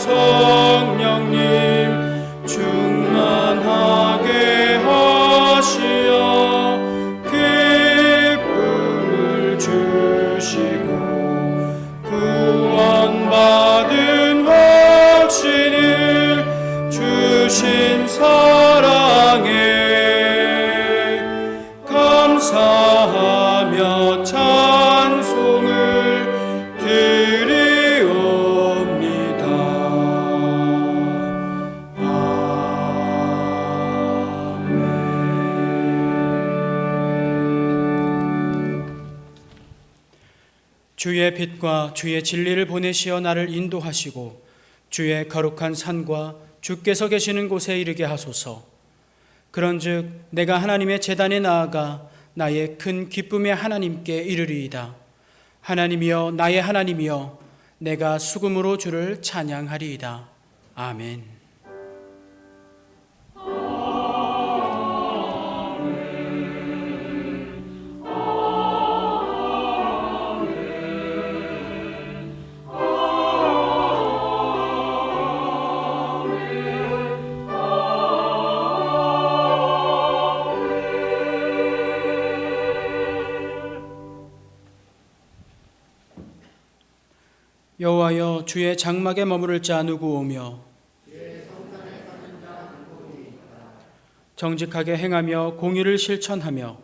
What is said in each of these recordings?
성령님 충만하게 하시어 기쁨을 주시고 구원받은 확신을 주신 사랑에 감사하며 찬송을 드리옵니다. 아멘. 주의 빛과 주의 진리를 보내시어 나를 인도하시고 주의 거룩한 산과 주께서 계시는 곳에 이르게 하소서. 그런즉 내가 하나님의 제단에 나아가 나의 큰 기쁨의 하나님께 이르리이다. 하나님이여 나의 하나님이여 내가 수금으로 주를 찬양하리이다. 아멘. 여호와여 주의 장막에 머무를 자 누구 오며 정직하게 행하며 공의를 실천하며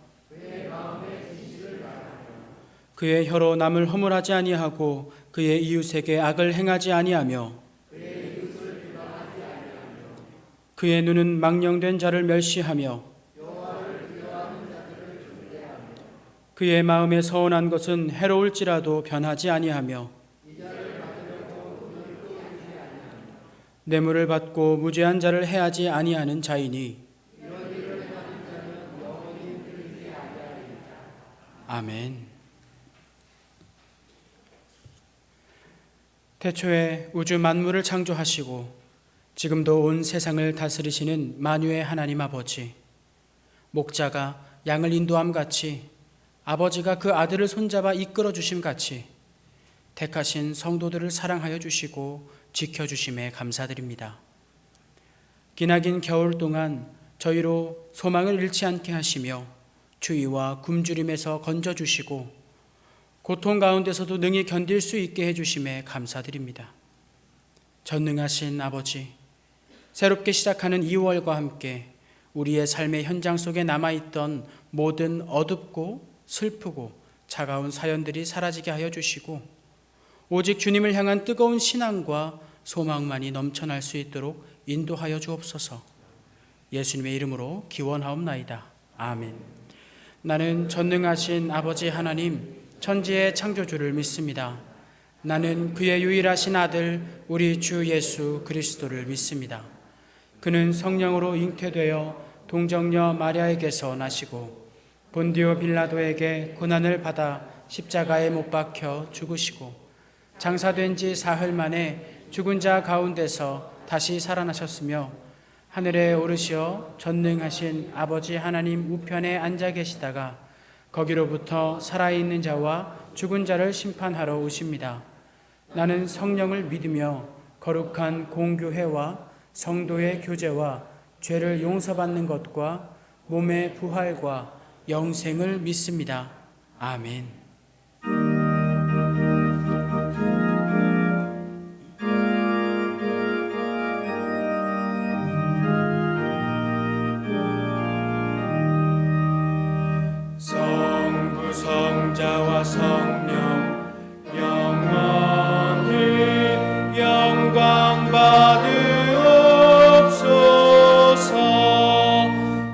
그의 혀로 남을 허물하지 아니하고 그의 이웃에게 악을 행하지 아니하며 그의 눈은 망령된 자를 멸시하며 그의 마음에 서운한 것은 해로울지라도 변하지 아니하며 뇌물을 받고 무죄한 자를 해하지 아니하는 자이니. 아멘. 태초에 우주 만물을 창조하시고 지금도 온 세상을 다스리시는 만유의 하나님 아버지, 목자가 양을 인도함 같이 아버지가 그 아들을 손잡아 이끌어 주심 같이 택하신 성도들을 사랑하여 주시고 지켜주심에 감사드립니다. 기나긴 겨울 동안 저희로 소망을 잃지 않게 하시며 추위와 굶주림에서 건져주시고 고통 가운데서도 능히 견딜 수 있게 해주심에 감사드립니다. 전능하신 아버지, 새롭게 시작하는 2월과 함께 우리의 삶의 현장 속에 남아있던 모든 어둡고 슬프고 차가운 사연들이 사라지게 하여 주시고 오직 주님을 향한 뜨거운 신앙과 소망만이 넘쳐날 수 있도록 인도하여 주옵소서. 예수님의 이름으로 기원하옵나이다. 아멘. 나는 전능하신 아버지 하나님, 천지의 창조주를 믿습니다. 나는 그의 유일하신 아들 우리 주 예수 그리스도를 믿습니다. 그는 성령으로 잉태되어 동정녀 마리아에게서 나시고 본디오 빌라도에게 고난을 받아 십자가에 못 박혀 죽으시고 장사된 지 사흘 만에 죽은 자 가운데서 다시 살아나셨으며 하늘에 오르시어 전능하신 아버지 하나님 우편에 앉아 계시다가 거기로부터 살아있는 자와 죽은 자를 심판하러 오십니다. 나는 성령을 믿으며 거룩한 공교회와 성도의 교제와 죄를 용서받는 것과 몸의 부활과 영생을 믿습니다. 아멘. 성부 성자와 성령 영원히 영광 받으옵소서.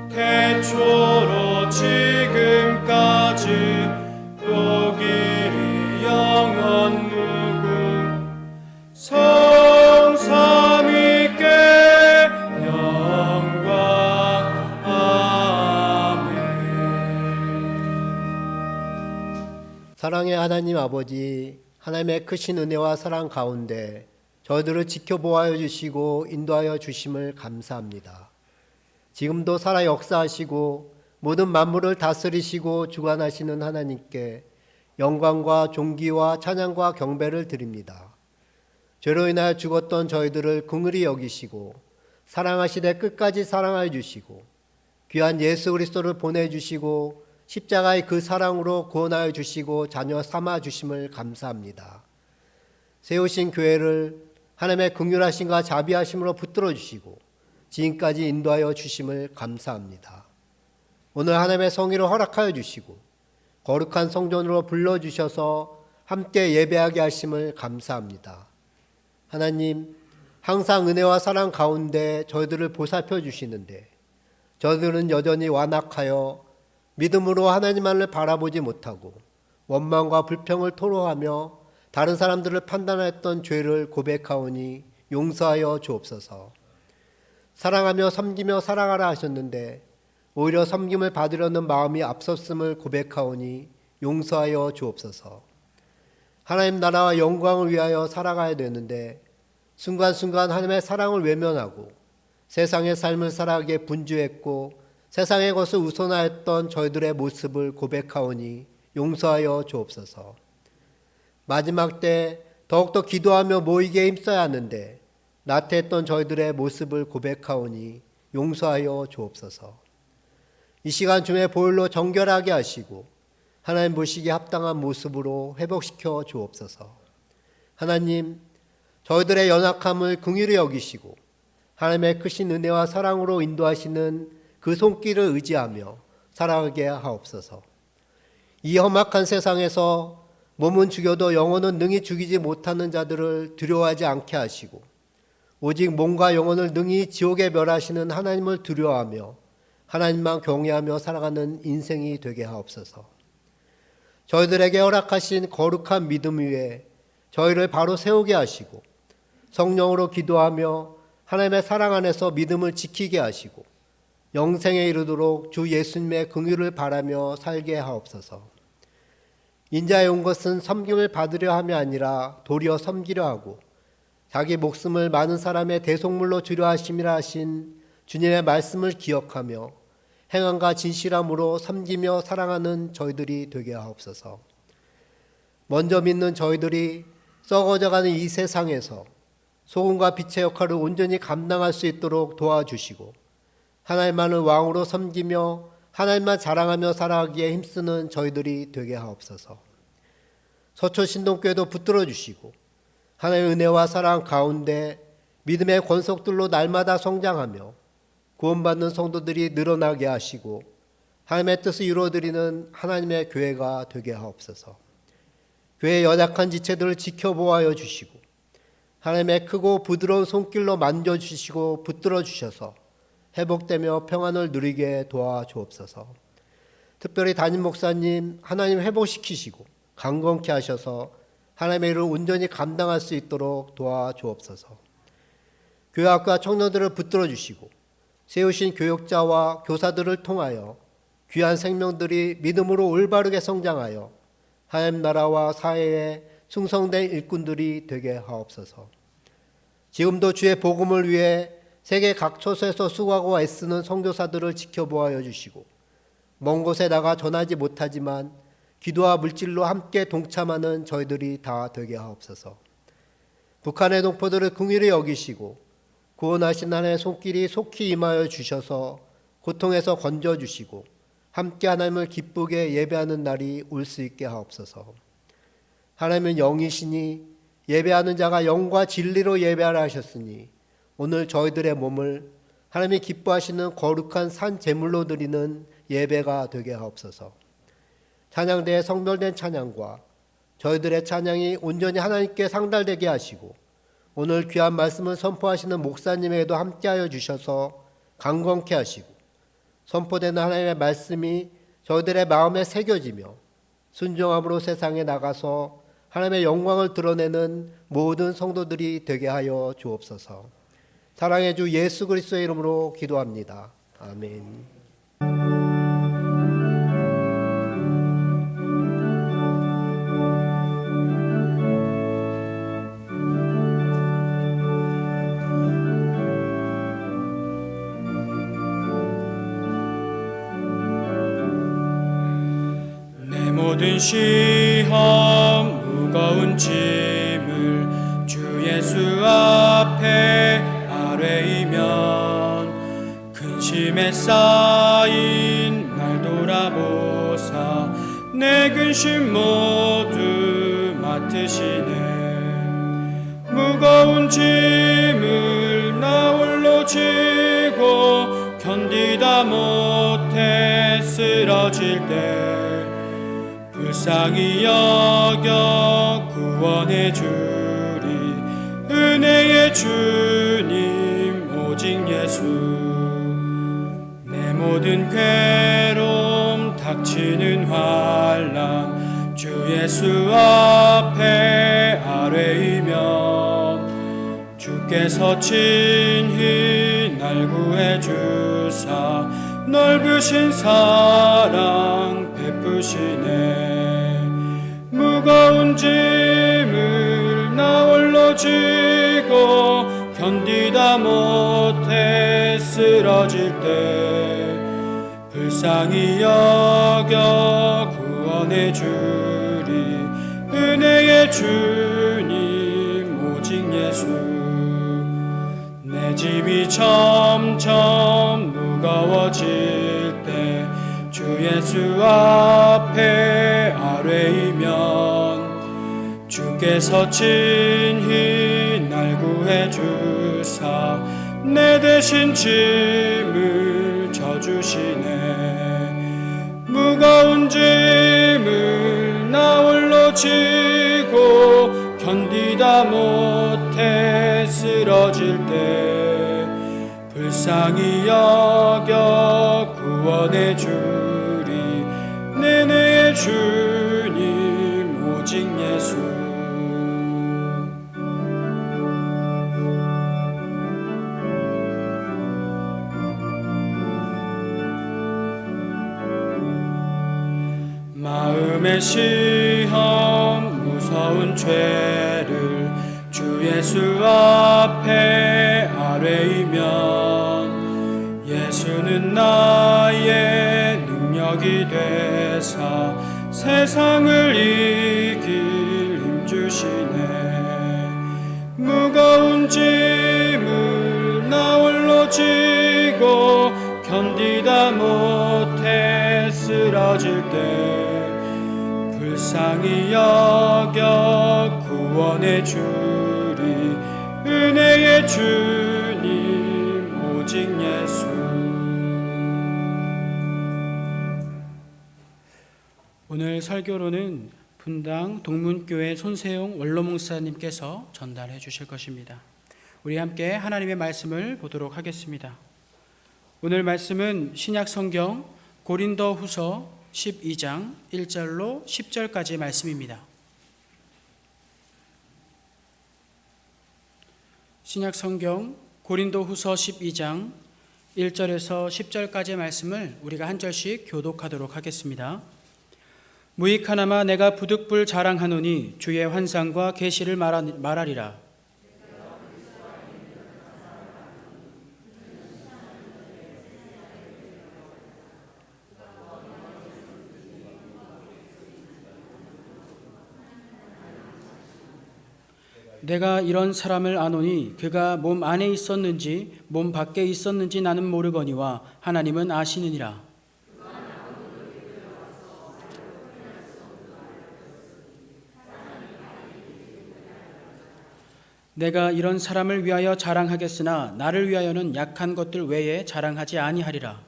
태초로 지금까지 또 길이 영원 무궁 성삼위께 영광. 사랑의 하나님 아버지, 하나님의 크신 은혜와 사랑 가운데 저희들을 지켜보아여 주시고 인도하여 주심을 감사합니다. 지금도 살아 역사하시고 모든 만물을 다스리시고 주관하시는 하나님께 영광과 존귀와 찬양과 경배를 드립니다. 죄로 인하여 죽었던 저희들을 긍휼히 여기시고 사랑하시되 끝까지 사랑하여 주시고 귀한 예수 그리스도를 보내주시고 십자가의 그 사랑으로 구원하여 주시고 자녀 삼아 주심을 감사합니다. 세우신 교회를 하나님의 긍휼하심과 자비하심으로 붙들어 주시고 지금까지 인도하여 주심을 감사합니다. 오늘 하나님의 성의를 허락하여 주시고 거룩한 성전으로 불러주셔서 함께 예배하게 하심을 감사합니다. 하나님, 항상 은혜와 사랑 가운데 저희들을 보살펴 주시는데 저희들은 여전히 완악하여 믿음으로 하나님만을 바라보지 못하고 원망과 불평을 토로하며 다른 사람들을 판단했던 죄를 고백하오니 용서하여 주옵소서. 사랑하며 섬기며 살아가라 하셨는데 오히려 섬김을 받으려는 마음이 앞섰음을 고백하오니 용서하여 주옵소서. 하나님 나라와 영광을 위하여 살아가야 되는데 순간순간 하나님의 사랑을 외면하고 세상의 삶을 살아가기에 분주했고 세상의 것을 우선하였던 저희들의 모습을 고백하오니 용서하여 주옵소서. 마지막 때 더욱더 기도하며 모이기에 힘써야 하는데 나태했던 저희들의 모습을 고백하오니 용서하여 주옵소서. 이 시간 중에 보혈로 정결하게 하시고 하나님 보시기에 합당한 모습으로 회복시켜 주옵소서. 하나님, 저희들의 연약함을 긍휼히 여기시고 하나님의 크신 은혜와 사랑으로 인도하시는 그 손길을 의지하며 살아가게 하옵소서. 이 험악한 세상에서 몸은 죽여도 영혼은 능히 죽이지 못하는 자들을 두려워하지 않게 하시고 오직 몸과 영혼을 능히 지옥에 멸하시는 하나님을 두려워하며 하나님만 경외하며 살아가는 인생이 되게 하옵소서. 저희들에게 허락하신 거룩한 믿음 위에 저희를 바로 세우게 하시고 성령으로 기도하며 하나님의 사랑 안에서 믿음을 지키게 하시고 영생에 이르도록 주 예수님의 긍휼을 바라며 살게 하옵소서. 인자에 온 것은 섬김을 받으려 함이 아니라 도리어 섬기려 하고 자기 목숨을 많은 사람의 대속물로 주려 하심이라 하신 주님의 말씀을 기억하며 행함과 진실함으로 섬기며 사랑하는 저희들이 되게 하옵소서. 먼저 믿는 저희들이 썩어져가는 이 세상에서 소금과 빛의 역할을 온전히 감당할 수 있도록 도와주시고 하나님만을 왕으로 섬기며 하나님만 자랑하며 살아가기에 힘쓰는 저희들이 되게 하옵소서. 서초 신동교회도 붙들어 주시고 하나님의 은혜와 사랑 가운데 믿음의 권속들로 날마다 성장하며 구원받는 성도들이 늘어나게 하시고 하나님의 뜻을 이루어드리는 하나님의 교회가 되게 하옵소서. 교회의 연약한 지체들을 지켜보아여 주시고 하나님의 크고 부드러운 손길로 만져주시고 붙들어 주셔서 회복되며 평안을 누리게 도와주옵소서. 특별히 담임 목사님 하나님 회복시키시고 강건케 하셔서 하나님의 일을 온전히 감당할 수 있도록 도와주옵소서. 교회학과 청년들을 붙들어 주시고 세우신 교육자와 교사들을 통하여 귀한 생명들이 믿음으로 올바르게 성장하여 하나님 나라와 사회에 충성된 일꾼들이 되게 하옵소서. 지금도 주의 복음을 위해 세계 각 처소에서 수고하고 애쓰는 선교사들을 지켜보아여 주시고 먼 곳에 나가 전하지 못하지만 기도와 물질로 함께 동참하는 저희들이 다 되게 하옵소서. 북한의 동포들을 긍휼히 여기시고 구원하신 하나님의 손길이 속히 임하여 주셔서 고통에서 건져주시고 함께 하나님을 기쁘게 예배하는 날이 올 수 있게 하옵소서. 하나님은 영이시니 예배하는 자가 영과 진리로 예배하라 하셨으니 오늘 저희들의 몸을 하나님이 기뻐하시는 거룩한 산 제물로 드리는 예배가 되게 하옵소서. 찬양대에 성별된 찬양과 저희들의 찬양이 온전히 하나님께 상달되게 하시고 오늘 귀한 말씀을 선포하시는 목사님에게도 함께하여 주셔서 강건케 하시고 선포되는 하나님의 말씀이 저희들의 마음에 새겨지며 순종함으로 세상에 나가서 하나님의 영광을 드러내는 모든 성도들이 되게 하여 주옵소서. 사랑의 주 예수 그리스도의 이름으로 기도합니다. 아멘. 모든 시험 무거운 짐을 주 예수 예수 앞에 아뢰이면 근심에 쌓인 날 돌아보사 내 근심 모두 맡으시네. 무거운 짐을 나 홀로 지고 견디다 못해 쓰러질 때 불쌍히 여겨 구원해 주리 은혜의 주님 오직 예수. 내 모든 괴로움 닥치는 환난 주 예수 앞에 아뢰이면 주께서 친히 날 구해 주사 넓으신 사랑 베푸시네. 무거운 짐을 나 홀로 지고 견디다 못해 쓰러질 때 불쌍히 여겨 구원해 주리 은혜의 주님 오직 예수. 내 짐이 점점 무거워질 때 주 예수 앞에 아뢰이면 주께서 친히 날 구해 주사 내 대신 짐을 져주시네. 무거운 짐을 나 홀로 지고 견디다 못해 쓰러질 때 불쌍히 여겨 구원해 주리 은혜의 주님 오직 예수. 마음의 시험 무서운 죄를 주 예수 앞에 아뢰이면 예수는 나의 능력이 되사 세상을 이길 힘 주시네. 무거운 짐을 나 홀로 지고 견디다 못해 쓰러질 때 불쌍히 여겨 구원해 주리 은혜의 주님 오직 예수. 오늘 설교로는 분당 동문교회 손세용 원로목사님께서 전달해 주실 것입니다. 우리 함께 하나님의 말씀을 보도록 하겠습니다. 오늘 말씀은 신약성경 고린도후서 12장 1절로 10절까지 말씀입니다. 신약성경 고린도후서 12장 1절에서 10절까지의 말씀을 우리가 한 절씩 교독하도록 하겠습니다. 무익하나마 내가 부득불 자랑하노니 주의 환상과 계시를 말하리라. 내가 이런 사람을 아노니 그가 몸 안에 있었는지 몸 밖에 있었는지 나는 모르거니와 하나님은 아시느니라. 내가 이런 사람을 위하여 자랑하겠으나 나를 위하여는 약한 것들 외에 자랑하지 아니하리라.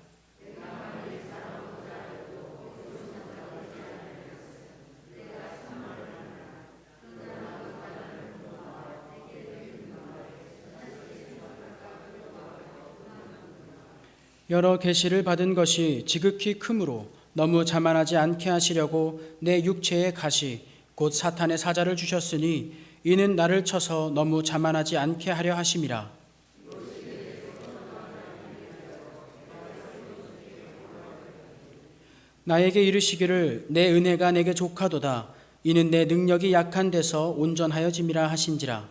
여러 계시를 받은 것이 지극히 크므로 너무 자만하지 않게 하시려고 내 육체의 가시 곧 사탄의 사자를 주셨으니 이는 나를 쳐서 너무 자만하지 않게 하려 하심이라. 나에게 이르시기를 내 은혜가 내게 족하도다. 이는 내 능력이 약한 데서 온전하여짐이라 하신지라.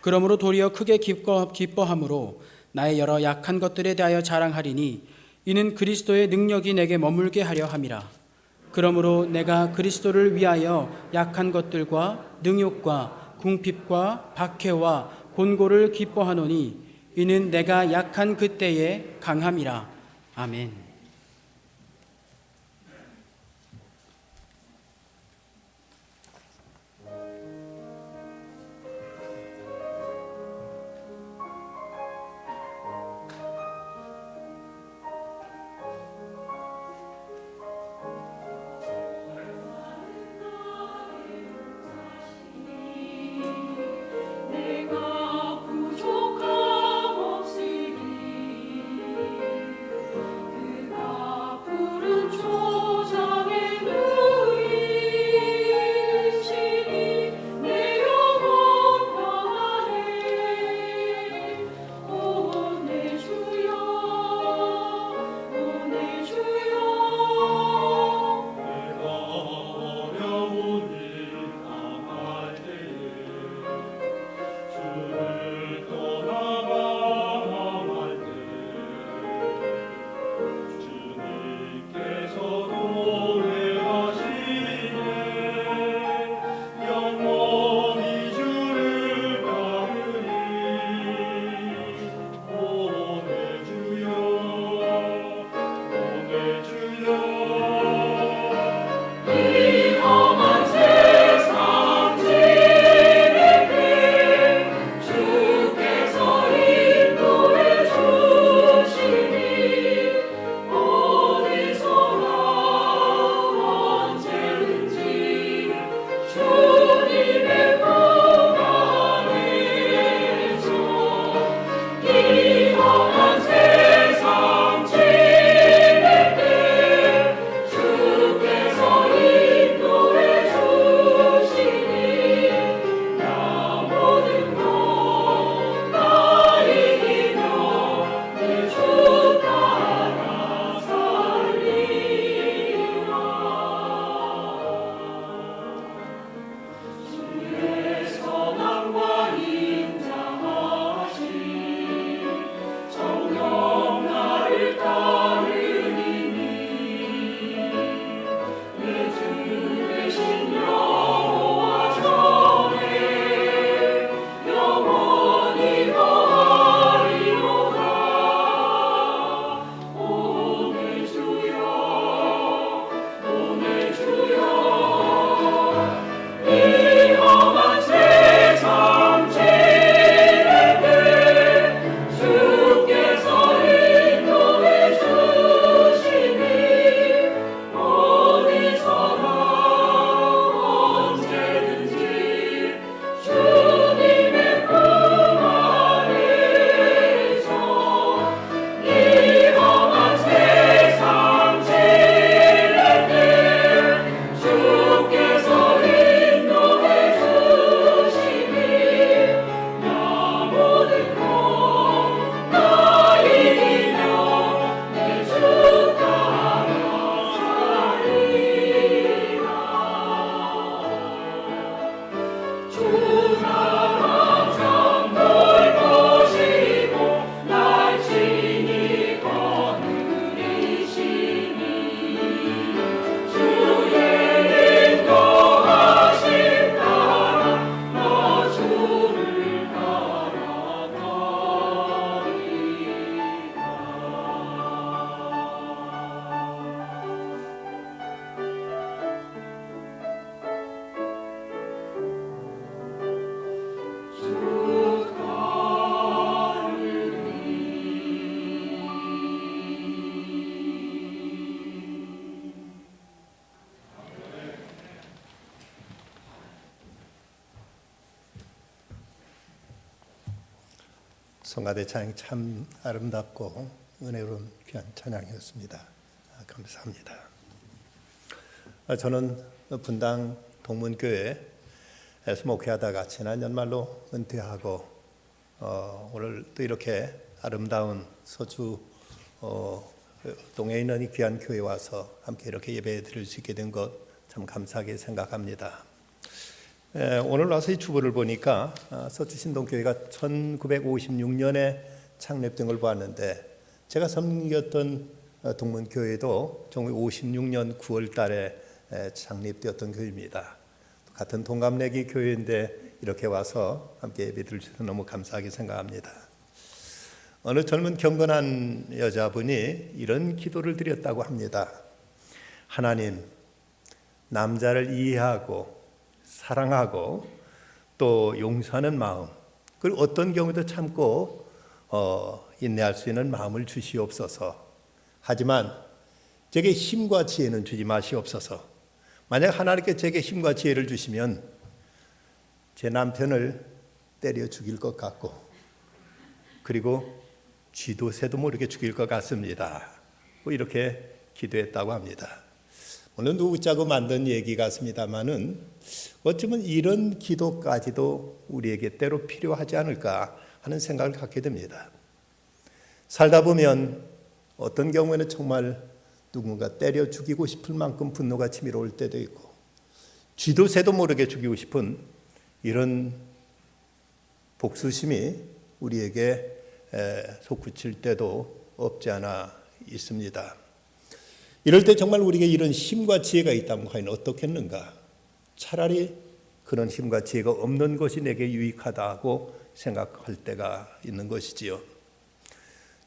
그러므로 도리어 크게 기뻐함으로 나의 여러 약한 것들에 대하여 자랑하리니 이는 그리스도의 능력이 내게 머물게 하려 함이라. 그러므로 내가 그리스도를 위하여 약한 것들과 능욕과 궁핍과 박해와 곤고를 기뻐하노니 이는 내가 약한 그때의 강함이라. 아멘. 성가대 찬양 참 아름답고 은혜로운 귀한 찬양이었습니다. 감사합니다. 저는 분당 동문교회에서 목회하다가 지난 연말로 은퇴하고 오늘 또 이렇게 아름다운 서주 동에 있는 이 귀한 교회에 와서 함께 이렇게 예배 드릴 수 있게 된 것 참 감사하게 생각합니다. 오늘 와서 이 주보를 보니까 서주 신동교회가 1956년에 창립된 걸 보았는데, 제가 섬겼던 동문교회도 1956년 9월 달에 창립되었던 교회입니다. 같은 동갑내기 교회인데 이렇게 와서 함께 예배드릴 수 있어서 너무 감사하게 생각합니다. 어느 젊은 경건한 여자분이 이런 기도를 드렸다고 합니다. 하나님, 남자를 이해하고 사랑하고 또 용서하는 마음, 그리고 어떤 경우도 참고 인내할 수 있는 마음을 주시옵소서. 하지만 제게 힘과 지혜는 주지 마시옵소서. 만약 하나님께 제게 힘과 지혜를 주시면 제 남편을 때려 죽일 것 같고, 그리고 쥐도 새도 모르게 죽일 것 같습니다. 이렇게 기도했다고 합니다. 물론 누구 짜고 만든 얘기 같습니다만은 어쩌면 이런 기도까지도 우리에게 때로 필요하지 않을까 하는 생각을 갖게 됩니다. 살다 보면 어떤 경우에는 정말 누군가 때려 죽이고 싶을 만큼 분노가 치밀어올 때도 있고, 쥐도 새도 모르게 죽이고 싶은 이런 복수심이 우리에게 솟구칠 때도 없지 않아 있습니다. 이럴 때 정말 우리에게 이런 힘과 지혜가 있다면 과연 어떻겠는가? 차라리 그런 힘과 지혜가 없는 것이 내게 유익하다고 생각할 때가 있는 것이지요.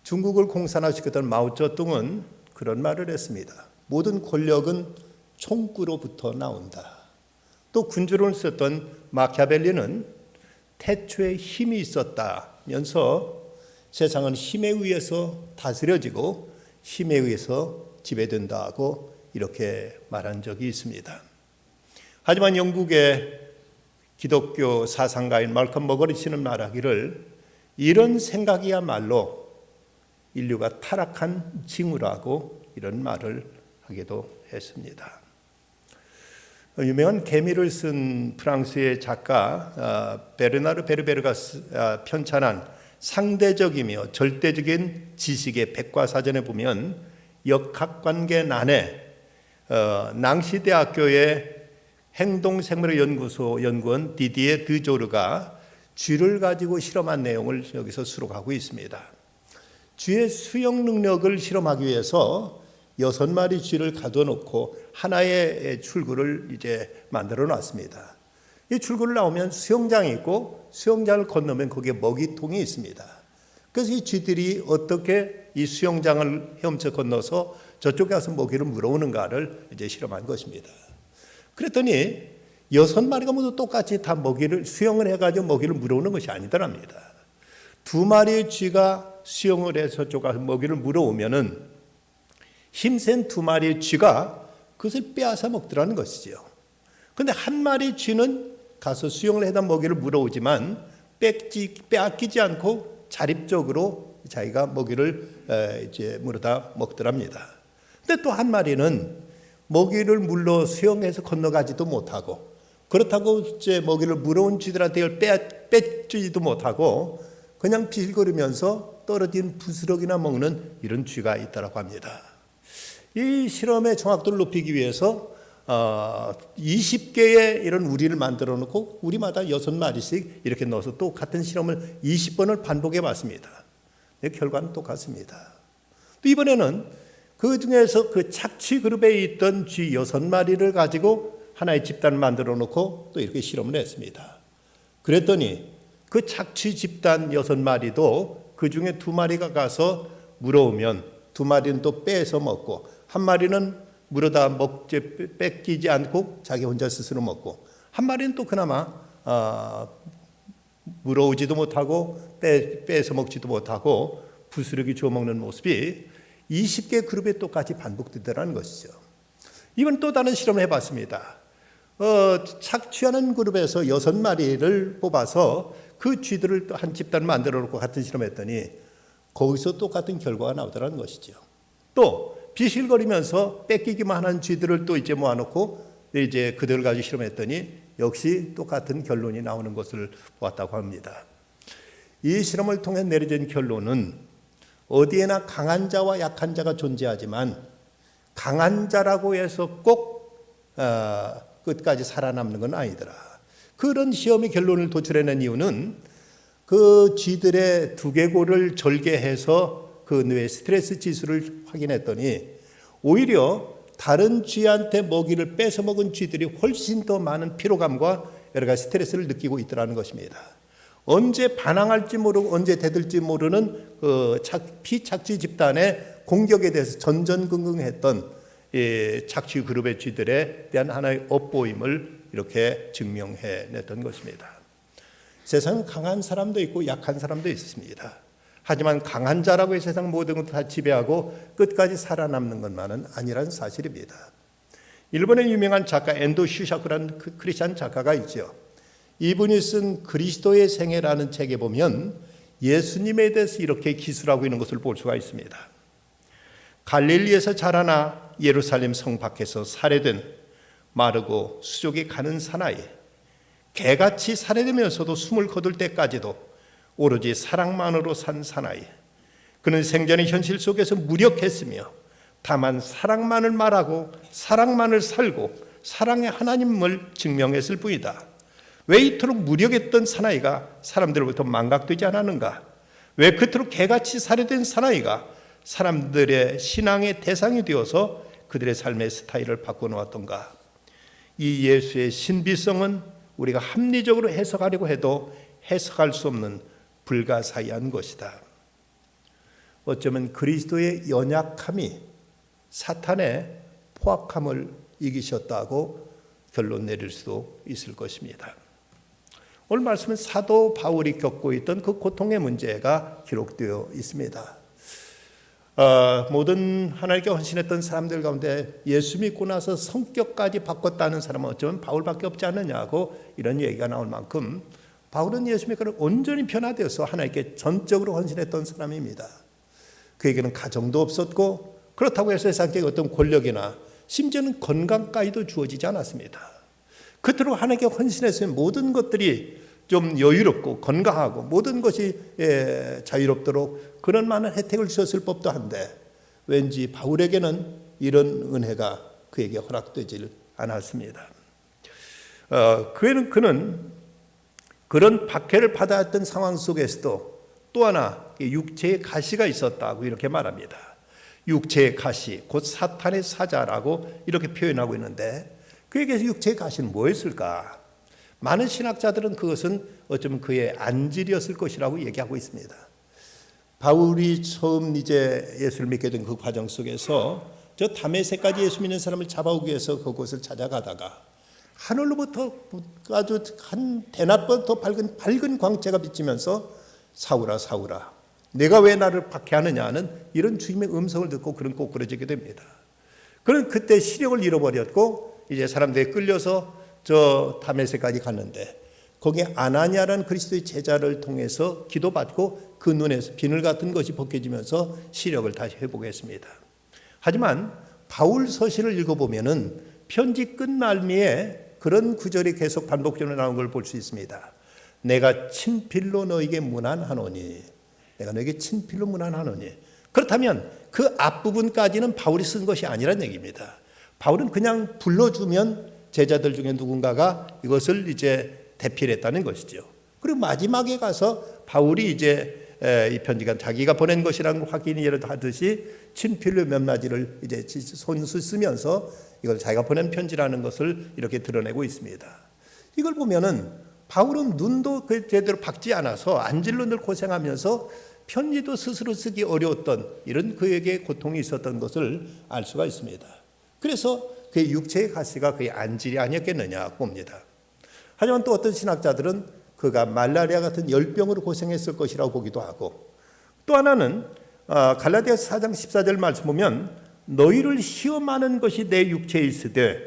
중국을 공산화시켰던 마오쩌둥은 그런 말을 했습니다. 모든 권력은 총구로부터 나온다. 또 군주론을 썼던 마키아벨리는 태초에 힘이 있었다면서 세상은 힘에 의해서 다스려지고 힘에 의해서 지배된다고 이렇게 말한 적이 있습니다. 하지만 영국의 기독교 사상가인 말컴 머거리치는 말하기를 이런 생각이야말로 인류가 타락한 징후라고 이런 말을 하기도 했습니다. 유명한 개미를 쓴 프랑스의 작가 베르나르 베르베르가 편찬한 상대적이며 절대적인 지식의 백과사전에 보면 역학관계난에 낭시대학교의 행동생물연구소 연구원 디디에 드조르가 쥐를 가지고 실험한 내용을 여기서 수록하고 있습니다. 쥐의 수영 능력을 실험하기 위해서 6마리 쥐를 가둬놓고 하나의 출구를 이제 만들어 놨습니다. 이 출구를 나오면 수영장이 있고 수영장을 건너면 거기에 먹이통이 있습니다. 그래서 이 쥐들이 어떻게 이 수영장을 헤엄쳐 건너서 저쪽에 가서 먹이를 물어오는가를 이제 실험한 것입니다. 그랬더니 6마리가 모두 똑같이 다 먹이를 수영을 해가지고 먹이를 물어오는 것이 아니더랍니다. 2마리의 쥐가 수영을 해서 저쪽 가서 먹이를 물어오면은 힘센 2마리의 쥐가 그것을 빼앗아 먹더라는 것이죠. 그런데 1마리 쥐는 가서 수영을 해다 먹이를 물어오지만 빼앗기지 않고 자립적으로 자기가 먹이를 이제 물어다 먹더랍니다. 근데 또 1마리는 먹이를 물러 수영해서 건너가지도 못하고, 그렇다고 이제 먹이를 물어온 쥐들한테 이걸 빼주지도 못하고 그냥 비실거리면서 떨어진 부스러기나 먹는 이런 쥐가 있다고 합니다. 이 실험의 정확도를 높이기 위해서 20개의 이런 우리를 만들어 놓고 우리마다 6마리씩 이렇게 넣어서 또 같은 실험을 20번을 반복해 봤습니다. 결과는 똑같습니다. 또 이번에는 그 중에서 그 착취 그룹에 있던 쥐 6마리를 가지고 하나의 집단을 만들어 놓고 또 이렇게 실험을 했습니다. 그랬더니 그 착취 집단 6마리도 그 중에 2마리가 가서 물어오면 2마리는 또 빼서 먹고, 1마리는 물어다 뺏기지 않고 자기 혼자 스스로 먹고, 1마리는 또 그나마 물어오지도 못하고 빼서 먹지도 못하고 부스러기 주워 먹는 모습이 20개 그룹에 똑같이 반복되더라는 것이죠. 이번 또 다른 실험을 해봤습니다. 착취하는 그룹에서 6마리를 뽑아서 그 쥐들을 또 한 집단을 만들어 놓고 같은 실험했더니 거기서 똑같은 결과가 나오더라는 것이죠. 또 비실거리면서 뺏기기만 하는 쥐들을 또 이제 모아놓고 이제 그들을 가지고 실험했더니 역시 똑같은 결론이 나오는 것을 보았다고 합니다. 이 실험을 통해 내려진 결론은 어디에나 강한 자와 약한 자가 존재하지만 강한 자라고 해서 꼭 끝까지 살아남는 건 아니더라. 그런 시험의 결론을 도출해낸 이유는 그 쥐들의 두개골을 절개해서 그 뇌의 스트레스 지수를 확인했더니 오히려 다른 쥐한테 먹이를 뺏어 먹은 쥐들이 훨씬 더 많은 피로감과 여러 가지 스트레스를 느끼고 있더라는 것입니다. 언제 반항할지 모르고 언제 대들지 모르는 피착취 집단의 공격에 대해서 전전긍긍했던 착취 그룹의 쥐들에 대한 하나의 업보임을 이렇게 증명해냈던 것입니다. 세상은 강한 사람도 있고 약한 사람도 있습니다. 하지만 강한 자라고 이 세상 모든 것을 다 지배하고 끝까지 살아남는 것만은 아니라는 사실입니다. 일본의 유명한 작가 엔도 슈샤쿠라는 크리스찬 작가가 있죠. 이분이 쓴 그리스도의 생애라는 책에 보면 예수님에 대해서 이렇게 기술하고 있는 것을 볼 수가 있습니다. 갈릴리에서 자라나 예루살렘 성 밖에서 살해된 마르고 수족이 가는 사나이, 개같이 살해되면서도 숨을 거둘 때까지도 오로지 사랑만으로 산 사나이. 그는 생전의 현실 속에서 무력했으며 다만 사랑만을 말하고 사랑만을 살고 사랑의 하나님을 증명했을 뿐이다. 왜 이토록 무력했던 사나이가 사람들로부터 망각되지 않았는가? 왜 그토록 개같이 살해된 사나이가 사람들의 신앙의 대상이 되어서 그들의 삶의 스타일을 바꿔놓았던가? 이 예수의 신비성은 우리가 합리적으로 해석하려고 해도 해석할 수 없는 불가사의한 것이다. 어쩌면 그리스도의 연약함이 사탄의 포악함을 이기셨다고 결론 내릴 수도 있을 것입니다. 오늘 말씀은 사도 바울이 겪고 있던 그 고통의 문제가 기록되어 있습니다. 모든 하나님께 헌신했던 사람들 가운데 예수 믿고 나서 성격까지 바꿨다는 사람은 어쩌면 바울밖에 없지 않느냐고 이런 얘기가 나올 만큼 바울은 예수 믿고 온전히 변화되어서 하나님께 전적으로 헌신했던 사람입니다. 그에게는 가정도 없었고 그렇다고 해서 세상의 어떤 권력이나 심지어는 건강까지도 주어지지 않았습니다. 그토록 하나님께 헌신했으면 모든 것들이 좀 여유롭고 건강하고 모든 것이 자유롭도록 그런 많은 혜택을 주셨을 법도 한데 왠지 바울에게는 이런 은혜가 그에게 허락되질 않았습니다. 그는 그런 박해를 받아야 했던 상황 속에서도 또 하나 육체의 가시가 있었다고 이렇게 말합니다. 육체의 가시, 곧 사탄의 사자라고 이렇게 표현하고 있는데 그에게서 육체의 가시는 뭐였을까? 많은 신학자들은 그것은 어쩌면 그의 안질이었을 것이라고 얘기하고 있습니다. 바울이 처음 이제 예수를 믿게 된 그 과정 속에서 저 다메섹까지 예수 믿는 사람을 잡아오기 위해서 그곳을 찾아가다가 하늘로부터 아주 한 대낮보다 더 밝은 광채가 비치면서 사울아 사울아 내가 왜 나를 박해하느냐 하는 이런 주님의 음성을 듣고 그는 꼬꾸라지게 됩니다. 그는 그때 시력을 잃어버렸고 이제 사람들이 끌려서 저 다메섹까지 갔는데 거기에 아나니아라는 그리스도의 제자를 통해서 기도받고 그 눈에서 비늘 같은 것이 벗겨지면서 시력을 다시 회복했습니다. 하지만 바울 서신을 읽어보면은 편지 끝날미에 그런 구절이 계속 반복적으로 나오는 걸 볼 수 있습니다. 내가 친필로 너에게 문안하노니 내가 너에게 친필로 문안하노니 그렇다면 그 앞부분까지는 바울이 쓴 것이 아니란 얘기입니다. 바울은 그냥 불러주면 제자들 중에 누군가가 이것을 이제 대필했다는 것이죠. 그리고 마지막에 가서 바울이 이제 이 편지가 자기가 보낸 것이라는 확인이 하듯이 친필로 몇 마디를 이제 손수 쓰면서 이걸 자기가 보낸 편지라는 것을 이렇게 드러내고 있습니다. 이걸 보면은 바울은 눈도 제대로 박지 않아서 안질로 늘 고생하면서 편지도 스스로 쓰기 어려웠던 이런 그에게 고통이 있었던 것을 알 수가 있습니다. 그래서 그의 육체의 가시가 그의 안질이 아니었겠느냐 봅니다. 하지만 또 어떤 신학자들은 그가 말라리아 같은 열병으로 고생했을 것이라고 보기도 하고 또 하나는 갈라디아서 4장 14절 말씀 보면 너희를 시험하는 것이 내 육체에 있으되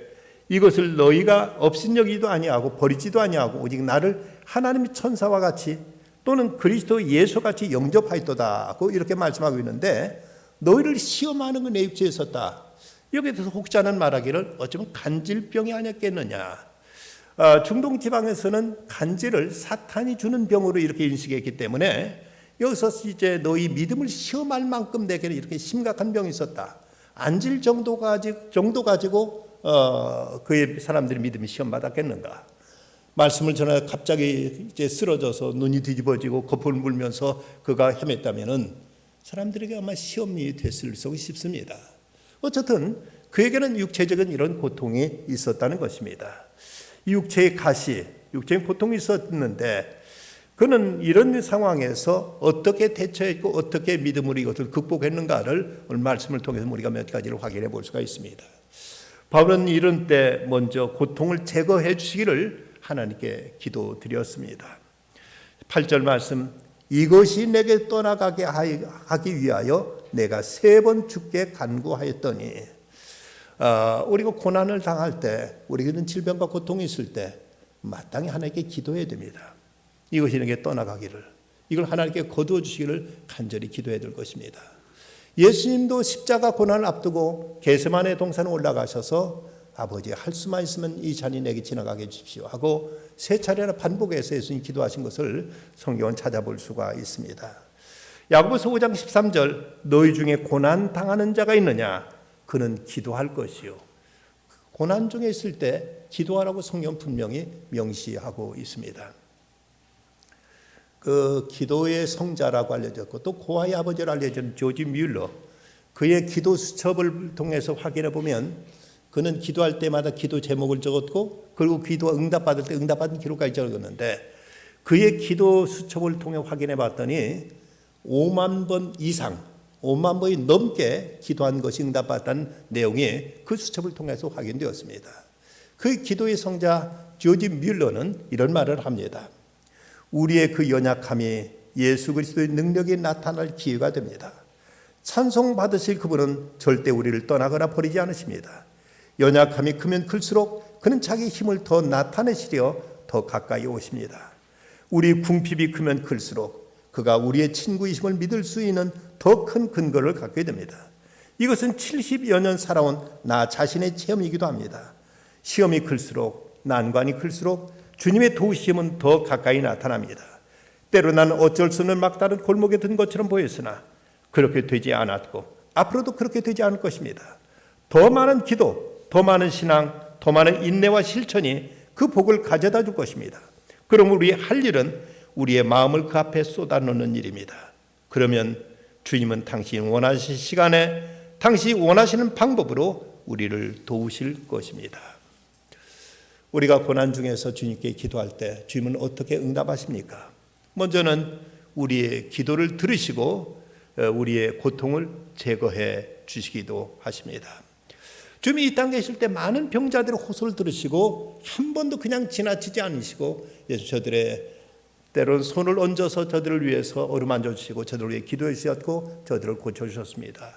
이것을 너희가 업신여기지도 아니하고 버리지도 아니하고 오직 나를 하나님의 천사와 같이 또는 그리스도 예수같이 영접하였도다고 이렇게 말씀하고 있는데 너희를 시험하는 건 내 육체에 있었다. 여기에 대해서 혹자는 말하기를 어쩌면 간질병이 아니었겠느냐. 중동 지방에서는 간질을 사탄이 주는 병으로 이렇게 인식했기 때문에 여기서 이제 너희 믿음을 시험할 만큼 내게는 이렇게 심각한 병이 있었다. 안질 정도 가지고 그의 사람들의 믿음이 시험 받았겠는가? 말씀을 전해 갑자기 이제 쓰러져서 눈이 뒤집어지고 거품을 물면서 그가 헤맸다면은 사람들에게 아마 시험이 됐을 수 싶습니다. 어쨌든 그에게는 육체적인 이런 고통이 있었다는 것입니다. 이 육체의 가시 육체적인 고통이 있었는데 그는 이런 상황에서 어떻게 대처했고 어떻게 믿음으로 이것을 극복했는가를 오늘 말씀을 통해서 우리가 몇 가지를 확인해 볼 수가 있습니다. 바울은 이런 때 먼저 고통을 제거해 주시기를 하나님께 기도드렸습니다. 8절 말씀, 이것이 내게 떠나가게 하기 위하여 내가 3번 주께 간구하였더니, 우리가 고난을 당할 때, 우리는 질병과 고통이 있을 때 마땅히 하나님께 기도해야 됩니다. 이것이 내게 떠나가기를, 이걸 하나님께 거두어 주시기를 간절히 기도해야 될 것입니다. 예수님도 십자가 고난을 앞두고 겟세마네 동산에 올라가셔서 아버지 할 수만 있으면 이 잔이 내게 지나가게 해주십시오 하고 3차례나 반복해서 예수님 기도하신 것을 성경은 찾아볼 수가 있습니다. 야고보서 5장 13절, 너희 중에 고난 당하는 자가 있느냐? 그는 기도할 것이요. 고난 중에 있을 때 기도하라고 성경은 분명히 명시하고 있습니다. 그 기도의 성자라고 알려졌고 또 고아의 아버지로 알려진 조지 뮬러, 그의 기도 수첩을 통해서 확인해 보면 그는 기도할 때마다 기도 제목을 적었고 그리고 기도 응답받을 때 응답받은 기록까지 적었는데 그의 기도 수첩을 통해 확인해 봤더니 5만 번 이상 5만 번이 넘게 기도한 것이 응답받았다는 내용이 그 수첩을 통해서 확인되었습니다. 그 기도의 성자 조지 뮬러는 이런 말을 합니다. 우리의 그 연약함이 예수 그리스도의 능력이 나타날 기회가 됩니다. 찬송받으실 그분은 절대 우리를 떠나거나 버리지 않으십니다. 연약함이 크면 클수록 그는 자기 힘을 더 나타내시려 더 가까이 오십니다. 우리 궁핍이 크면 클수록 그가 우리의 친구이심을 믿을 수 있는 더 큰 근거를 갖게 됩니다. 이것은 70여 년 살아온 나 자신의 체험이기도 합니다. 시험이 클수록 난관이 클수록 주님의 도우심은 더 가까이 나타납니다. 때로 나는 어쩔 수 없는 막다른 골목에 든 것처럼 보였으나 그렇게 되지 않았고 앞으로도 그렇게 되지 않을 것입니다. 더 많은 기도, 더 많은 신앙, 더 많은 인내와 실천이 그 복을 가져다 줄 것입니다. 그럼 우리 할 일은 우리의 마음을 그 앞에 쏟아놓는 일입니다. 그러면 주님은 당신이 원하시는 시간에 당신이 원하시는 방법으로 우리를 도우실 것입니다. 우리가 고난 중에서 주님께 기도할 때 주님은 어떻게 응답하십니까? 먼저는 우리의 기도를 들으시고 우리의 고통을 제거해 주시기도 하십니다. 주님이 이 땅에 계실 때 많은 병자들의 호소를 들으시고 한 번도 그냥 지나치지 않으시고 예수 저들의 때로는 손을 얹어서 저들을 위해서 어루만져 주시고 저들을 위해 기도해 주셨고 저들을 고쳐주셨습니다.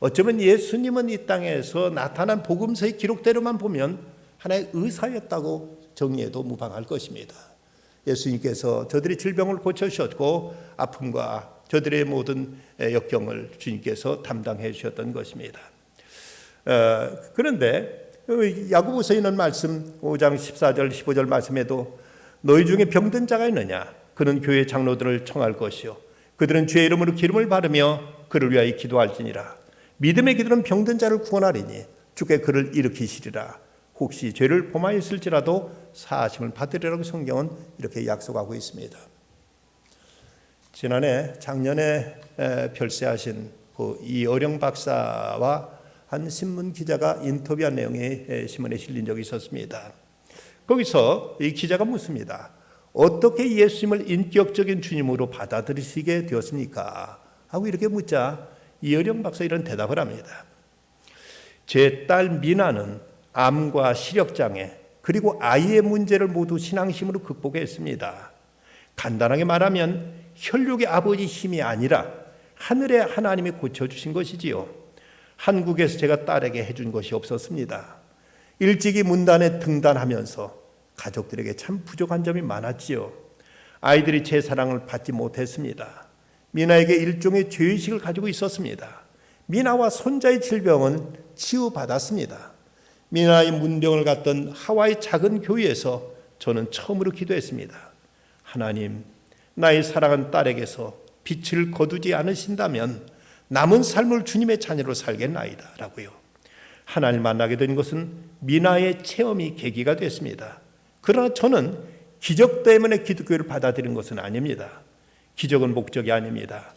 어쩌면 예수님은 이 땅에서 나타난 복음서의 기록대로만 보면 하나의 의사였다고 정리해도 무방할 것입니다. 예수님께서 저들의 질병을 고쳐주셨고 아픔과 저들의 모든 역경을 주님께서 담당해 주셨던 것입니다. 그런데 야고보서에 있는 말씀 5장 14절 15절 말씀에도 너희 중에 병든 자가 있느냐? 그는 교회 장로들을 청할 것이요 그들은 주의 이름으로 기름을 바르며 그를 위하여 기도할지니라. 믿음의 기도는 병든 자를 구원하리니 주께 그를 일으키시리라. 혹시 죄를 범하였을지라도 사하심을 받으리라고 성경은 이렇게 약속하고 있습니다. 작년에 별세하신 이어령 박사와 한 신문 기자가 인터뷰한 내용이 신문에 실린 적이 있었습니다. 거기서 이 기자가 묻습니다. 어떻게 예수님을 인격적인 주님으로 받아들이시게 되었습니까? 하고 이렇게 묻자 이어령 박사 이런 대답을 합니다. 제 딸 미나는 암과 시력장애 그리고 아이의 문제를 모두 신앙심으로 극복했습니다. 간단하게 말하면 혈육의 아버지 힘이 아니라 하늘의 하나님이 고쳐주신 것이지요. 한국에서 제가 딸에게 해준 것이 없었습니다. 일찍이 문단에 등단하면서 가족들에게 참 부족한 점이 많았지요. 아이들이 제 사랑을 받지 못했습니다. 미나에게 일종의 죄의식을 가지고 있었습니다. 미나와 손자의 질병은 치유받았습니다. 미나의 문병을 갖던 하와이 작은 교회에서 저는 처음으로 기도했습니다. 하나님, 나의 사랑하는 딸에게서 빛을 거두지 않으신다면 남은 삶을 주님의 자녀로 살겠나이다 라고요. 하나님을 만나게 된 것은 미나의 체험이 계기가 됐습니다. 그러나 저는 기적 때문에 기독교를 받아들인 것은 아닙니다. 기적은 목적이 아닙니다.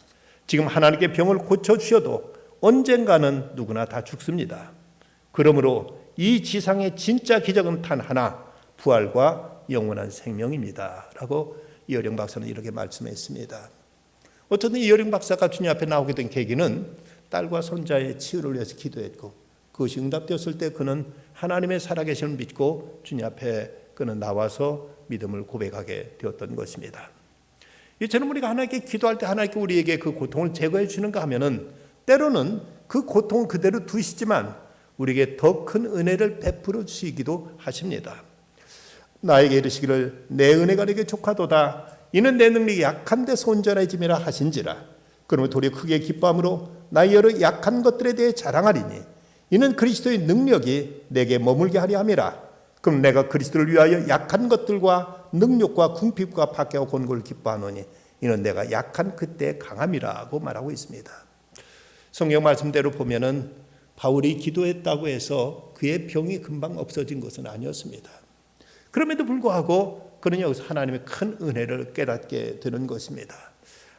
지금 하나님께 병을 고쳐주셔도 언젠가는 누구나 다 죽습니다. 그러므로 이 지상의 진짜 기적은 단 하나, 부활과 영원한 생명입니다. 라고 이어령 박사는 이렇게 말씀했습니다. 어쨌든 이어령 박사가 주님 앞에 나오게 된 계기는 딸과 손자의 치유를 위해서 기도했고 그것이 응답되었을 때 그는 하나님의 살아계심을 믿고 주님 앞에 그는 나와서 믿음을 고백하게 되었던 것입니다. 이처럼 우리가 하나님께 기도할 때 하나님께 우리에게 그 고통을 제거해 주는가 하면은 때로는 그 고통을 그대로 두시지만 우리에게 더 큰 은혜를 베풀어 주시기도 하십니다. 나에게 이르시기를 내 은혜가 네게 족하도다. 이는 내 능력이 약한 데서 온전해짐이라 하신지라. 그러면 도리어 크게 기뻐함으로 나의 여러 약한 것들에 대해 자랑하리니 이는 그리스도의 능력이 내게 머물게 하려 함이라. 그럼 내가 그리스도를 위하여 약한 것들과 능력과 궁핍과 박해와 곤고를 기뻐하노니 이는 내가 약한 그때 강함이라고 말하고 있습니다. 성경 말씀대로 보면은 바울이 기도했다고 해서 그의 병이 금방 없어진 것은 아니었습니다. 그럼에도 불구하고 그는 여기서 하나님의 큰 은혜를 깨닫게 되는 것입니다.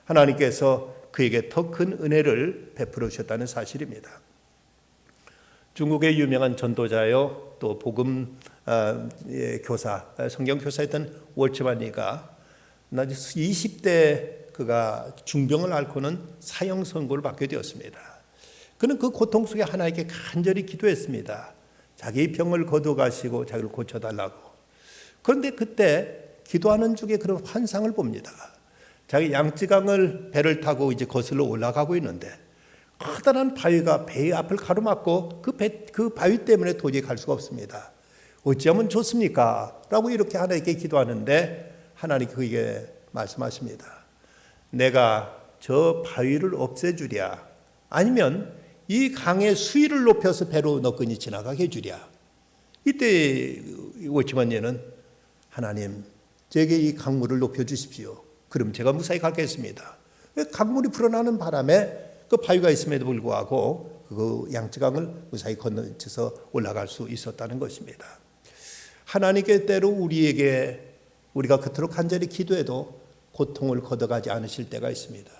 하나님께서 그에게 더 큰 은혜를 베풀어 주셨다는 사실입니다. 중국의 유명한 전도자요 또 복음 교사, 성경 교사였던 월츠만이가 20대 그가 중병을 앓고는 사형 선고를 받게 되었습니다. 그는 그 고통 속에 하나님께 간절히 기도했습니다. 자기 병을 거둬가시고 자기를 고쳐달라고. 그런데 그때 기도하는 중에 그런 환상을 봅니다. 자기 양쯔강을 배를 타고 이제 거슬러 올라가고 있는데 커다란 바위가 배의 앞을 가로막고 그 바위 때문에 도저히 갈 수가 없습니다. 어찌하면 좋습니까? 라고 이렇게 하나님께 기도하는데 하나님 그에게 말씀하십니다. 내가 저 바위를 없애주랴 아니면 이 강의 수위를 높여서 배로 너끈히 지나가게 해주랴. 이때 워치만녀는 하나님 제게 이 강물을 높여주십시오. 그럼 제가 무사히 가겠습니다. 강물이 불어나는 바람에 그 바위가 있음에도 불구하고 그 양쯔강을 무사히 건너쳐서 올라갈 수 있었다는 것입니다. 하나님께 때로 우리가 그토록 간절히 기도해도 고통을 걷어가지 않으실 때가 있습니다.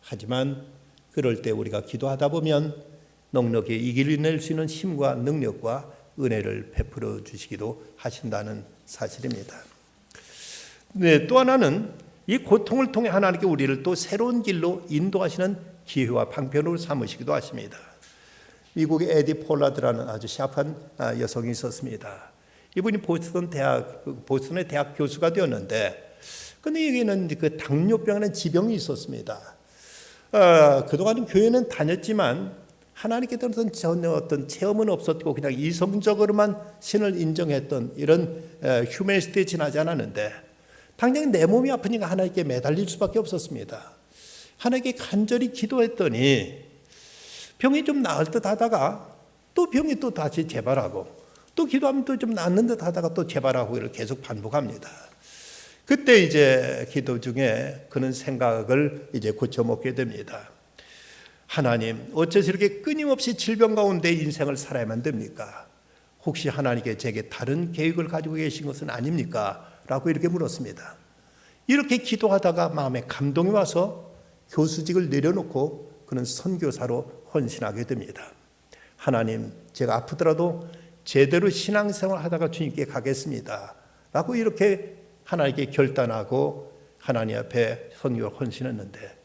하지만 그럴 때 우리가 기도하다 보면 넉넉히 이겨낼 수 있는 힘과 능력과 은혜를 베풀어 주시기도 하신다는 사실입니다. 네, 또 하나는 이 고통을 통해 하나님께 우리를 또 새로운 길로 인도하시는 기회와 방편으로 삼으시기도 하십니다. 미국의 에디 폴라드라는 아주 샤프한 여성이 있었습니다. 이분이 보스턴의 대학 교수가 되었는데, 근데 여기는 그 당뇨병이라는 지병이 있었습니다. 그동안 교회는 다녔지만 하나님께 대한 전혀 어떤 체험은 없었고 그냥 이성적으로만 신을 인정했던 이런 휴머니스트에 지나지 않았는데 당장 내 몸이 아프니까 하나님께 매달릴 수밖에 없었습니다. 하나님께 간절히 기도했더니 병이 좀 나을 듯 하다가 또 병이 또 다시 재발하고 또 기도하면 또 좀 낫는 듯 하다가 또 재발하고 이렇게 계속 반복합니다. 그때 이제 기도 중에 그는 생각을 이제 고쳐먹게 됩니다. 하나님, 어째서 이렇게 끊임없이 질병 가운데 인생을 살아야만 됩니까? 혹시 하나님께 제게 다른 계획을 가지고 계신 것은 아닙니까? 라고 이렇게 물었습니다. 이렇게 기도하다가 마음에 감동이 와서 교수직을 내려놓고 그는 선교사로 헌신하게 됩니다. 하나님, 제가 아프더라도 제대로 신앙생활 하다가 주님께 가겠습니다. 라고 이렇게 하나님께 결단하고 하나님 앞에 선교를 헌신했는데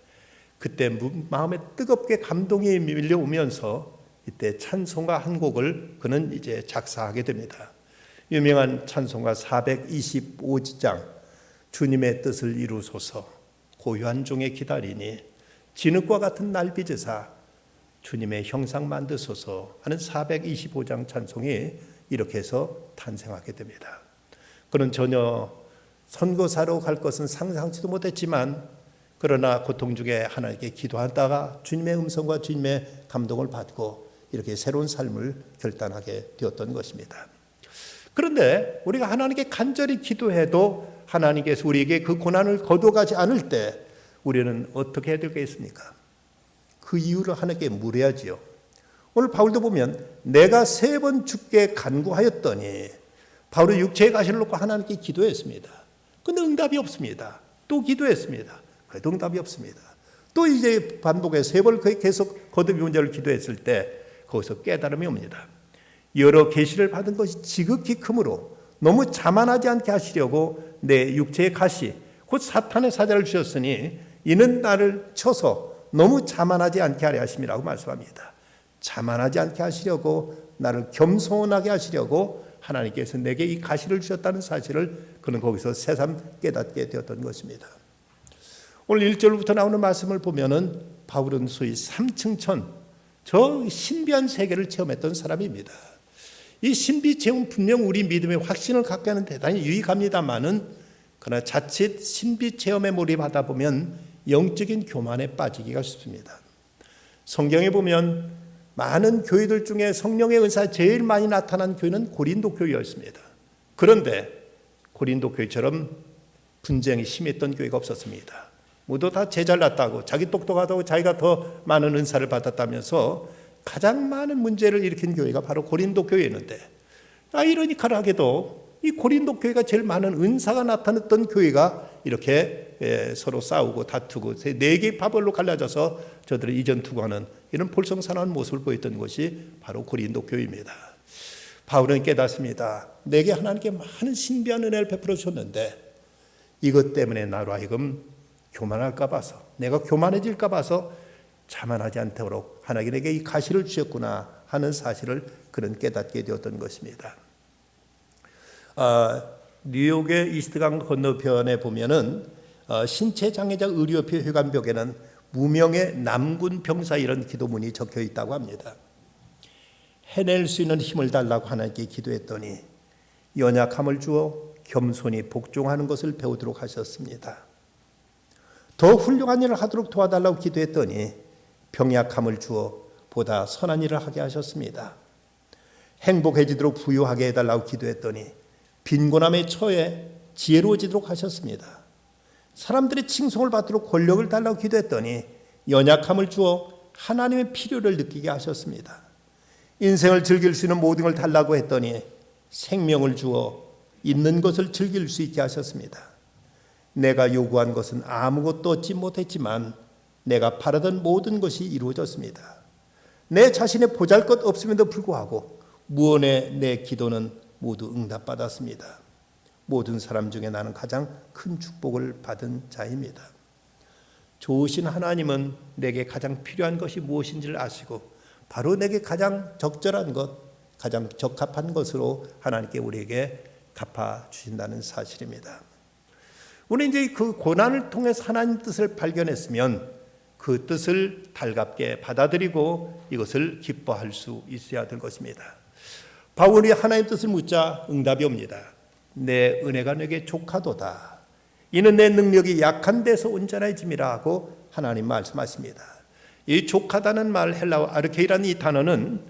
그때 마음에 뜨겁게 감동이 밀려오면서 이때 찬송가 한 곡을 그는 이제 작사하게 됩니다. 유명한 찬송가 425장 주님의 뜻을 이루소서 고요한 종에 기다리니 진흙과 같은 날 빚으사 주님의 형상 만드소서 하는 425장 찬송이 이렇게 해서 탄생하게 됩니다. 그는 전혀 선교사로 갈 것은 상상치도 못했지만 그러나 고통 중에 하나님께 기도하다가 주님의 음성과 주님의 감동을 받고 이렇게 새로운 삶을 결단하게 되었던 것입니다. 그런데 우리가 하나님께 간절히 기도해도 하나님께서 우리에게 그 고난을 거둬가지 않을 때 우리는 어떻게 해야 되겠습니까? 그 이유를 하나님께 물어야지요. 오늘 바울도 보면 내가 3번 주께 간구하였더니 바울은 육체의 가시를 놓고 하나님께 기도했습니다. 그런데 응답이 없습니다. 또 기도했습니다. 그래도 응답이 없습니다. 또 이제 반복해서 3번 계속 거듭 문제를 기도했을 때 거기서 깨달음이 옵니다. 여러 계시를 받은 것이 지극히 크므로 너무 자만하지 않게 하시려고 내 육체의 가시 곧 사탄의 사자를 주셨으니 이는 나를 쳐서 너무 자만하지 않게 하려 하심이라고 말씀합니다. 자만하지 않게 하시려고 나를 겸손하게 하시려고 하나님께서 내게 이 가시를 주셨다는 사실을 그는 거기서 새삼 깨닫게 되었던 것입니다. 오늘 1절부터 나오는 말씀을 보면은 바울은 소위 삼층천, 저 신비한 세계를 체험했던 사람입니다. 이 신비 체험 분명 우리 믿음의 확신을 갖게 하는 대단히 유익합니다만은 그러나 자칫 신비 체험에 몰입하다 보면 영적인 교만에 빠지기가 쉽습니다. 성경에 보면 많은 교회들 중에 성령의 은사가 제일 많이 나타난 교회는 고린도 교회였습니다. 그런데 고린도 교회처럼 분쟁이 심했던 교회가 없었습니다. 모두 다 제잘났다고 자기 똑똑하다고 자기가 더 많은 은사를 받았다면서 가장 많은 문제를 일으킨 교회가 바로 고린도 교회였는데, 아이러니컬하게도 이 고린도 교회가 제일 많은 은사가 나타났던 교회가 이렇게 서로 싸우고 다투고 네 개의 파벌로 갈라져서 저들의 이전 투구하는 이런 볼성사나운 모습을 보였던 것이 바로 고린도 교회입니다. 바울은 깨닫습니다. 내게 하나님께 많은 신비한 은혜를 베풀어 주셨는데 이것 때문에 나로 하여금 교만할까 봐서, 내가 교만해질까 봐서 자만하지 않도록 하나님께 이 가시를 주셨구나 하는 사실을 그는 깨닫게 되었던 것입니다. 뉴욕의 이스트강 건너편에 보면은 신체 장애자 의료협회 회관벽에는 무명의 남군 병사 이런 기도문이 적혀 있다고 합니다. 해낼 수 있는 힘을 달라고 하나님께 기도했더니 연약함을 주어 겸손히 복종하는 것을 배우도록 하셨습니다. 더 훌륭한 일을 하도록 도와달라고 기도했더니 병약함을 주어 보다 선한 일을 하게 하셨습니다. 행복해지도록 부유하게 해달라고 기도했더니 빈곤함에 처해 지혜로워지도록 하셨습니다. 사람들의 칭송을 받도록 권력을 달라고 기도했더니 연약함을 주어 하나님의 필요를 느끼게 하셨습니다. 인생을 즐길 수 있는 모든 걸 달라고 했더니 생명을 주어 있는 것을 즐길 수 있게 하셨습니다. 내가 요구한 것은 아무것도 얻지 못했지만 내가 바라던 모든 것이 이루어졌습니다. 내 자신의 보잘것 없음에도 불구하고 무언의 내 기도는 모두 응답받았습니다. 모든 사람 중에 나는 가장 큰 축복을 받은 자입니다. 좋으신 하나님은 내게 가장 필요한 것이 무엇인지를 아시고 바로 내게 가장 적절한 것, 가장 적합한 것으로 하나님께 우리에게 갚아주신다는 사실입니다. 우리 이제 그 고난을 통해서 하나님 뜻을 발견했으면 그 뜻을 달갑게 받아들이고 이것을 기뻐할 수 있어야 될 것입니다. 바울이 하나님 뜻을 묻자 응답이 옵니다. 내 은혜가 내게 족하도다. 이는 내 능력이 약한 데서 온전해짐이라 하고 하나님 말씀하십니다. 이 족하다는 말 헬라어 아르케이라는 이 단어는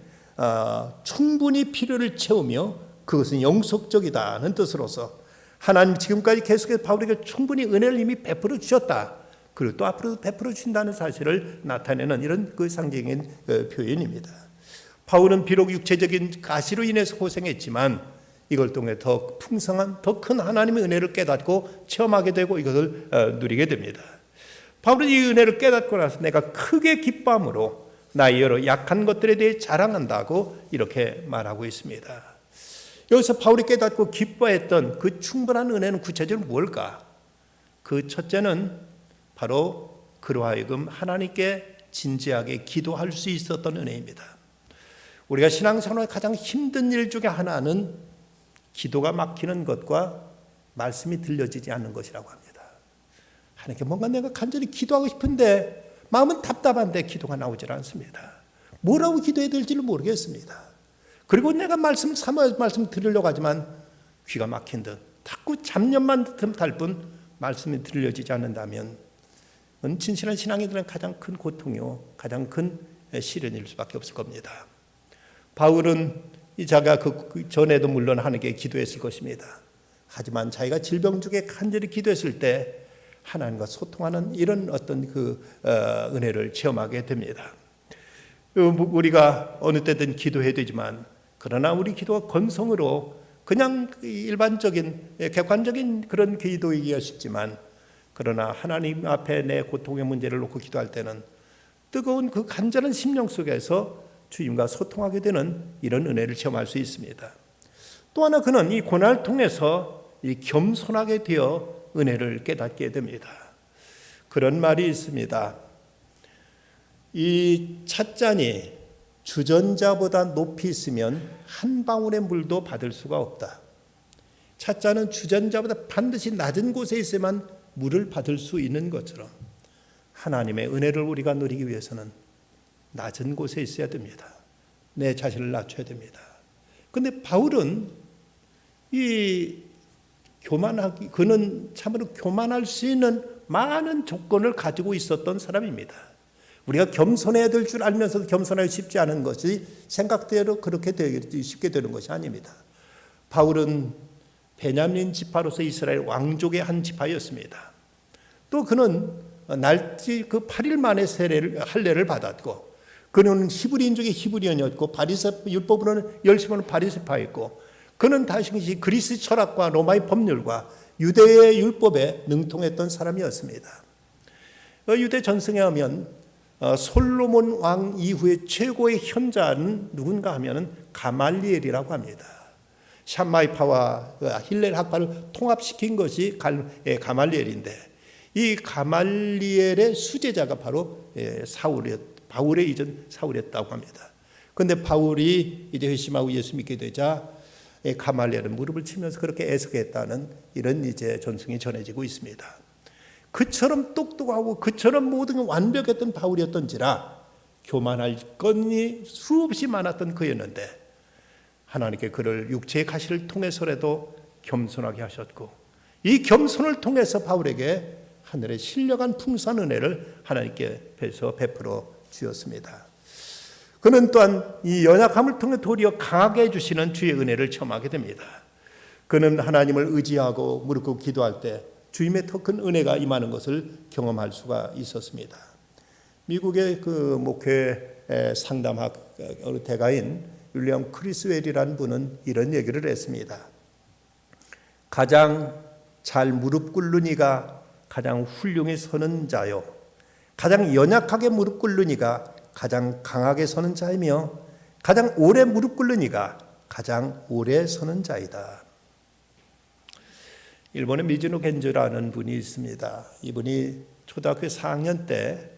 충분히 필요를 채우며 그것은 영속적이다는 뜻으로서 하나님 지금까지 계속해서 바울에게 충분히 은혜를 이미 베풀어 주셨다. 그리고 또 앞으로도 베풀어 주신다는 사실을 나타내는 이런 그 상징인 표현입니다. 바울은 비록 육체적인 가시로 인해서 고생했지만 이걸 통해 더 풍성한 더 큰 하나님의 은혜를 깨닫고 체험하게 되고 이것을 누리게 됩니다. 바울은 이 은혜를 깨닫고 나서 내가 크게 기뻐함으로 나의 여러 약한 것들에 대해 자랑한다고 이렇게 말하고 있습니다. 여기서 바울이 깨닫고 기뻐했던 그 충분한 은혜는 구체적으로 무엇일까? 그 첫째는 바로 그로 하여금 하나님께 진지하게 기도할 수 있었던 은혜입니다. 우리가 신앙생활의 가장 힘든 일 중에 하나는 기도가 막히는 것과 말씀이 들려지지 않는 것이라고 합니다. 하나님께 뭔가 내가 간절히 기도하고 싶은데 마음은 답답한데 기도가 나오질 않습니다. 뭐라고 기도해야 될지를 모르겠습니다. 그리고 내가 말씀 들으려고 하지만 귀가 막힌 듯 자꾸 잡념만 틈탈 뿐 말씀이 들려지지 않는다면 진실한 신앙인들은 가장 큰 고통이요 가장 큰 시련일 수밖에 없을 겁니다. 바울은 이 자가 그 전에도 물론 하나님께 기도했을 것입니다. 하지만 자기가 질병 중에 간절히 기도했을 때 하나님과 소통하는 이런 어떤 그 은혜를 체험하게 됩니다. 우리가 어느 때든 기도해야 되지만 그러나 우리 기도가 건성으로 그냥 일반적인 객관적인 그런 기도이기가 쉽지만 그러나 하나님 앞에 내 고통의 문제를 놓고 기도할 때는 뜨거운 그 간절한 심령 속에서 주님과 소통하게 되는 이런 은혜를 체험할 수 있습니다. 또 하나 그는 이 고난을 통해서 이 겸손하게 되어 은혜를 깨닫게 됩니다. 그런 말이 있습니다. 이 찻잔이 주전자보다 높이 있으면 한 방울의 물도 받을 수가 없다. 찻잔은 주전자보다 반드시 낮은 곳에 있어야만 물을 받을 수 있는 것처럼 하나님의 은혜를 우리가 누리기 위해서는 낮은 곳에 있어야 됩니다. 내 자신을 낮춰야 됩니다. 그런데 바울은 그는 참으로 교만할 수 있는 많은 조건을 가지고 있었던 사람입니다. 우리가 겸손해야 될 줄 알면서도 겸손하기 쉽지 않은 것이 생각대로 그렇게 쉽게 되는 것이 아닙니다. 바울은 베냐민 지파로서 이스라엘 왕족의 한 지파였습니다. 또 그는 날지 그 8일 만에 할례를 받았고, 그는 히브리인족의 히브리인이었고, 바리새 율법으로는 열심으로 바리새파였고, 그는 당시 그리스 철학과 로마의 법률과 유대의 율법에 능통했던 사람이었습니다. 유대 전승에 하면 솔로몬 왕 이후에 최고의 현자는 누군가 하면 가말리엘이라고 합니다. 샴마이파와 힐렐 학파를 통합시킨 것이 가말리엘인데, 이 가말리엘의 수제자가 바로 바울의 이전 사울이었다고 합니다. 그런데 바울이 이제 회심하고 예수 믿게 되자 가말리엘은 무릎을 치면서 그렇게 애석했다는 이런 이제 전승이 전해지고 있습니다. 그처럼 똑똑하고 그처럼 모든 게 완벽했던 바울이었던지라 교만할 건이 수없이 많았던 그였는데, 하나님께 그를 육체의 가시를 통해서라도 겸손하게 하셨고, 이 겸손을 통해서 바울에게 하늘의 신령한 풍성한 은혜를 하나님께서 베풀어 주었습니다. 그는 또한 이 연약함을 통해 도리어 강하게 해주시는 주의 은혜를 체험하게 됩니다. 그는 하나님을 의지하고 무릎 꿇고 기도할 때 주님의 더 큰 은혜가 임하는 것을 경험할 수가 있었습니다. 미국의 그 목회 상담학 대가인 윌리엄 크리스웰이라는 분은 이런 얘기를 했습니다. 가장 잘 무릎 꿇는 이가 가장 훌륭히 서는 자요, 가장 연약하게 무릎 꿇는 이가 가장 강하게 서는 자이며, 가장 오래 무릎 꿇는 이가 가장 오래 서는 자이다. 일본의 미즈노 겐조라는 분이 있습니다. 이분이 초등학교 4학년 때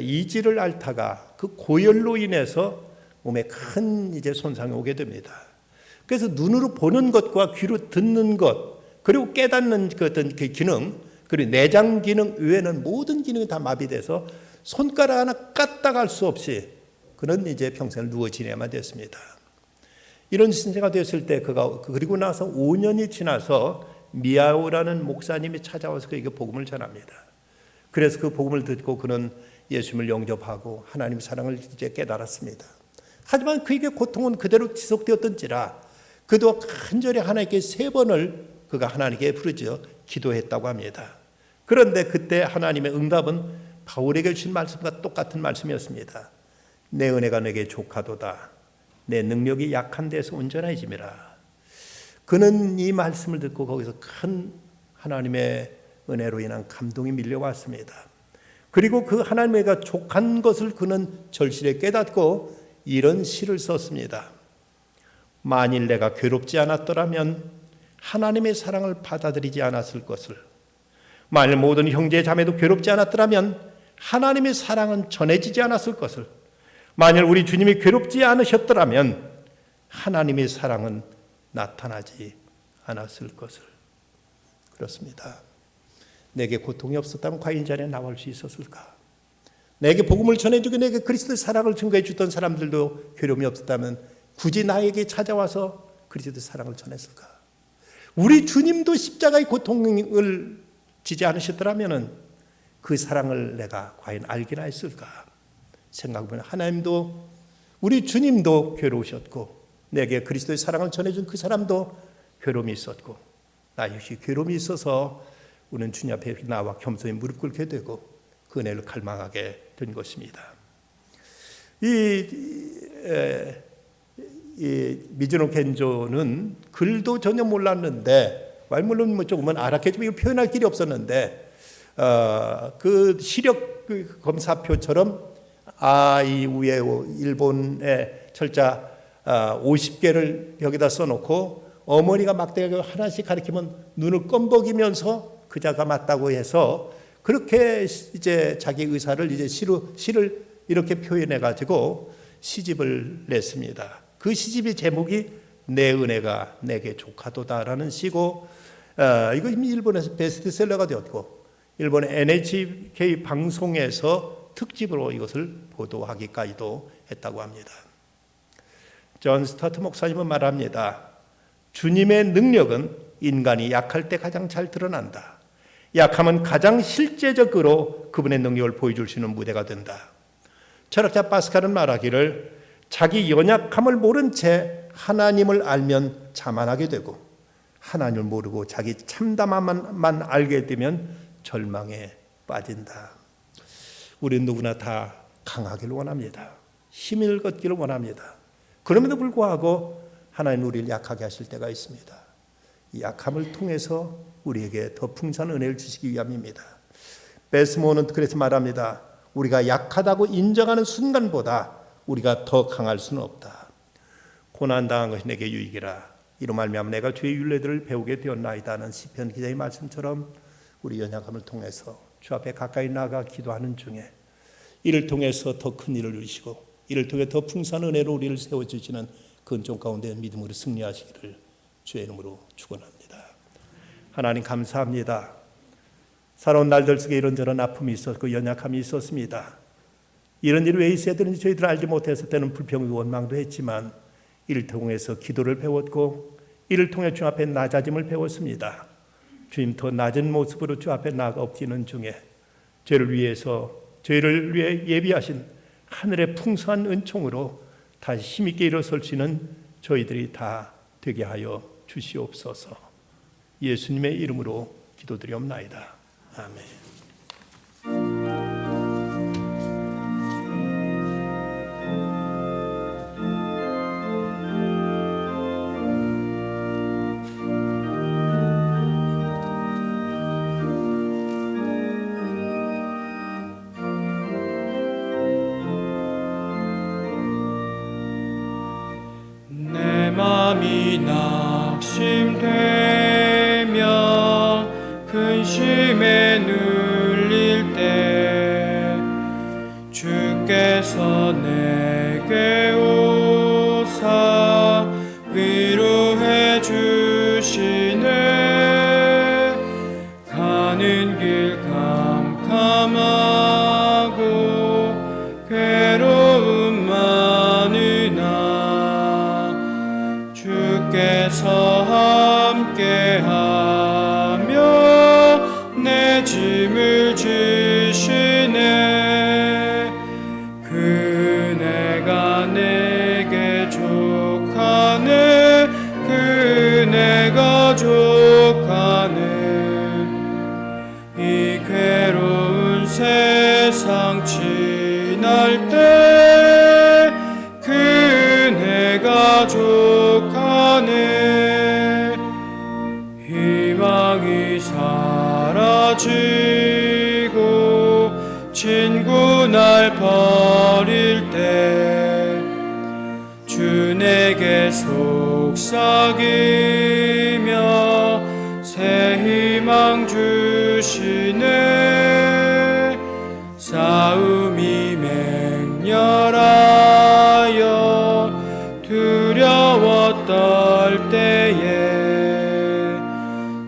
이지를 앓다가 그 고열로 인해서 몸에 큰 이제 손상이 오게 됩니다. 그래서 눈으로 보는 것과 귀로 듣는 것, 그리고 깨닫는 그 어떤 그 기능, 그리고 내장 기능 외에는 모든 기능이 다 마비돼서 손가락 하나 까딱할 수 없이 그는 이제 평생을 누워 지내야만 됐습니다. 이런 신세가 됐을 때 그리고 나서 5년이 지나서 미야오라는 목사님이 찾아와서 그에게 복음을 전합니다. 그래서 그 복음을 듣고 그는 예수님을 영접하고 하나님의 사랑을 이제 깨달았습니다. 하지만 그에게 고통은 그대로 지속되었던지라 그도 간절히 하나님께 3번을 그가 하나님께 부르짖어 기도했다고 합니다. 그런데 그때 하나님의 응답은 바울에게 주신 말씀과 똑같은 말씀이었습니다. 내 은혜가 내게 족하도다. 내 능력이 약한 데서 온전해짐이라. 그는 이 말씀을 듣고 거기서 큰 하나님의 은혜로 인한 감동이 밀려왔습니다. 그리고 그 하나님의 은혜가 족한 것을 그는 절실히 깨닫고 이런 시를 썼습니다. 만일 내가 괴롭지 않았더라면 하나님의 사랑을 받아들이지 않았을 것을, 만일 모든 형제 자매도 괴롭지 않았더라면 하나님의 사랑은 전해지지 않았을 것을, 만일 우리 주님이 괴롭지 않으셨더라면 하나님의 사랑은 나타나지 않았을 것을. 그렇습니다. 내게 고통이 없었다면 과연 이 자리에 나올 수 있었을까? 내게 복음을 전해주고 내게 그리스도의 사랑을 증거해 주던 사람들도 괴로움이 없었다면 굳이 나에게 찾아와서 그리스도의 사랑을 전했을까? 우리 주님도 십자가의 고통을 지지 않으셨더라면 그 사랑을 내가 과연 알기나 했을까? 생각해보면 하나님도 우리 주님도 괴로우셨고 내게 그리스도의 사랑을 전해준 그 사람도 괴로움이 있었고 나 역시 괴로움이 있어서 우리는 주님 앞에 나와 겸손히 무릎 꿇게 되고 그 은혜를 갈망하게 된 것입니다. 이 미즈노 겐조는 글도 전혀 몰랐는데, 물론 조금은 알았겠지만 표현할 길이 없었는데, 그 시력 검사표처럼 아이우에 일본의 철자 50개를 여기다 써놓고 어머니가 막대기 하나씩 가리키면 눈을 껌벅이면서 그자가 맞다고 해서 그렇게 이제 자기 의사를 이제 시를 이렇게 표현해 가지고 시집을 냈습니다. 그 시집의 제목이 내 은혜가 내게 족하도다라는 시고, 이거 이미 일본에서 베스트셀러가 되었고 일본의 NHK 방송에서 특집으로 이것을 보도하기까지도 했다고 합니다. 존 스타트 목사님은 말합니다. 주님의 능력은 인간이 약할 때 가장 잘 드러난다. 약함은 가장 실제적으로 그분의 능력을 보여줄 수 있는 무대가 된다. 철학자 파스칼은 말하기를 자기 연약함을 모른 채 하나님을 알면 자만하게 되고 하나님을 모르고 자기 참담함만 알게 되면 절망에 빠진다. 우리는 누구나 다 강하기를 원합니다. 힘을 걷기를 원합니다. 그럼에도 불구하고 하나님 우리를 약하게 하실 때가 있습니다. 이 약함을 통해서 우리에게 더 풍성한 은혜를 주시기 위함입니다. 베스모는 그래서 말합니다. 우리가 약하다고 인정하는 순간보다 우리가 더 강할 수는 없다. 고난당한 것이 내게 유익이라. 이로 말미암아 내가 주의 율례들을 배우게 되었나이다는 시편 기자의 말씀처럼 우리 연약함을 통해서 주 앞에 가까이 나아가 기도하는 중에 이를 통해서 더 큰 일을 이루시고 이를 통해 더 풍성한 은혜로 우리를 세워주시는 그 은총 가운데 믿음으로 승리하시기를 주의 이름으로 축원합니다. 하나님 감사합니다. 살아온 날들 속에 이런저런 아픔이 있었고 연약함이 있었습니다. 이런 일이 왜 있어야 되는지 저희들 알지 못해서 때는 불평이고 원망도 했지만 이를 통해서 기도를 배웠고 이를 통해 주 앞에 낮아짐을 배웠습니다. 주님 더 낮은 모습으로 주 앞에 나아가 엎지는 중에 저희를 위해 예비하신 하늘의 풍성한 은총으로 다시 힘있게 일어설 수 있는 저희들이 다 되게 하여 주시옵소서. 예수님의 이름으로 기도드리옵나이다. 아멘. 내 맘이 낙심되며 근심에 눌릴 때 주께서 내게 오사 위로해 주시네. 가는 길 캄캄하고 괴로움 많으나 주께서 함께하며 내 짐을 지시네. 그네가 내게 족하네. 그네가 족하네. 이 괴로운 세상 지날 때 그네가 족하네. 희망이 사라지고 친구 날 버릴 때 주 내게 속삭이며 새 희망 주시네. 싸움이 맹렬하여 두려워 떨 때에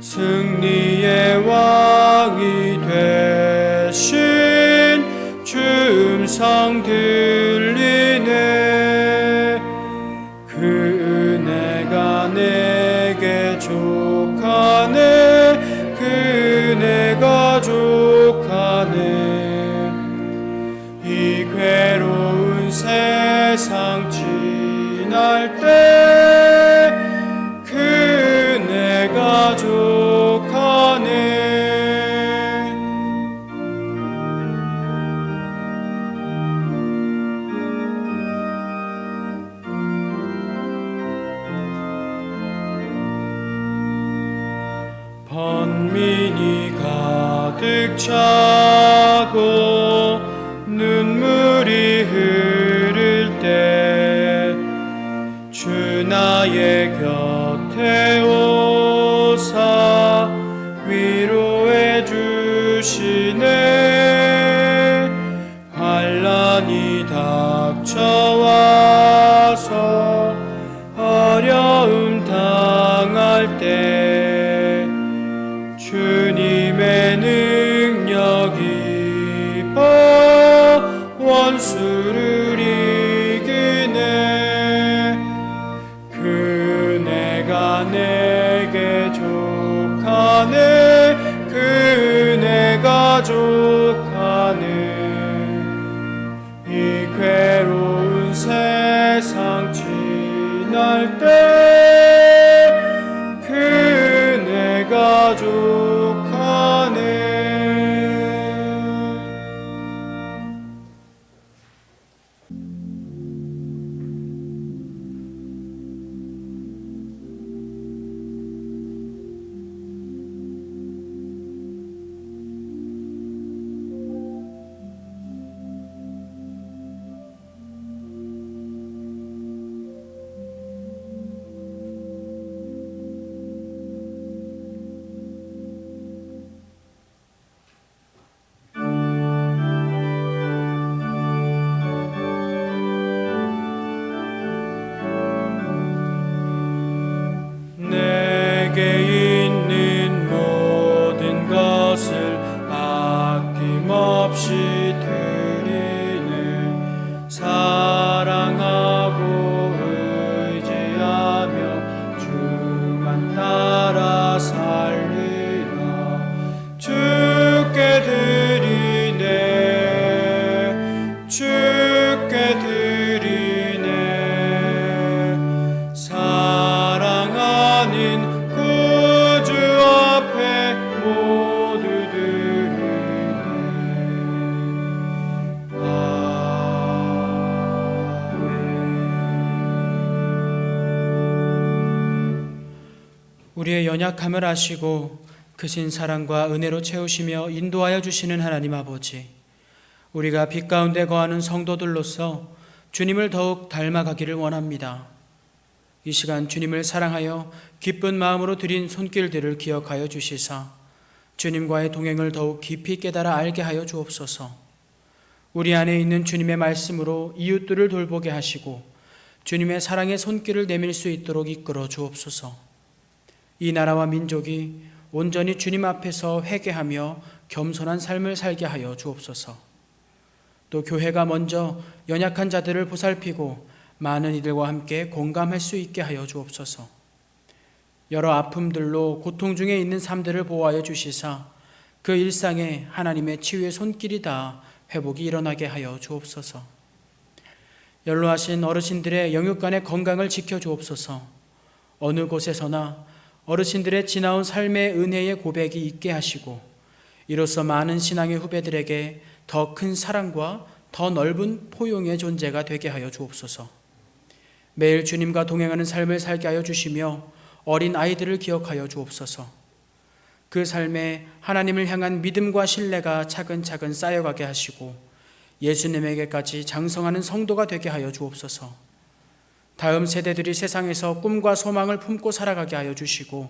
승리의 왕이 되신 주 음성 들리네. 그 은혜가 내게 족하네. 그네가 족하네. 이 괴로운 세상 지날 때 그네가 족하네. 번민이 가득 차고 눈물이 흐를 때 주 나의 곁에 계시네. 환난이 닥쳐와서 어려움 당할 때 주님의 능력이 원수를 이기네. 그네가 내게 족하네. 그네가 족하네. 이 괴로운 세상 지날 때 그네가 족하네. 내게 있는 모든 것을 아낌없이 드리네. 사랑하고 의지하며 주만 따라 살리라. 주께 드리네. 주께 드리네. 사랑하는 구주 앞에 모두 드리네. 아멘. 우리의 연약함을 아시고 크신 사랑과 은혜로 채우시며 인도하여 주시는 하나님 아버지, 우리가 빛 가운데 거하는 성도들로서 주님을 더욱 닮아가기를 원합니다. 이 시간 주님을 사랑하여 기쁜 마음으로 드린 손길들을 기억하여 주시사 주님과의 동행을 더욱 깊이 깨달아 알게 하여 주옵소서. 우리 안에 있는 주님의 말씀으로 이웃들을 돌보게 하시고 주님의 사랑의 손길을 내밀 수 있도록 이끌어 주옵소서. 이 나라와 민족이 온전히 주님 앞에서 회개하며 겸손한 삶을 살게 하여 주옵소서. 또 교회가 먼저 연약한 자들을 보살피고 많은 이들과 함께 공감할 수 있게 하여 주옵소서. 여러 아픔들로 고통 중에 있는 삶들을 보호하여 주시사 그 일상에 하나님의 치유의 손길이 닿아 회복이 일어나게 하여 주옵소서. 연로하신 어르신들의 영육간의 건강을 지켜 주옵소서. 어느 곳에서나 어르신들의 지나온 삶의 은혜의 고백이 있게 하시고 이로써 많은 신앙의 후배들에게 더 큰 사랑과 더 넓은 포용의 존재가 되게 하여 주옵소서. 매일 주님과 동행하는 삶을 살게 하여 주시며 어린 아이들을 기억하여 주옵소서. 그 삶에 하나님을 향한 믿음과 신뢰가 차근차근 쌓여가게 하시고 예수님에게까지 장성하는 성도가 되게 하여 주옵소서. 다음 세대들이 세상에서 꿈과 소망을 품고 살아가게 하여 주시고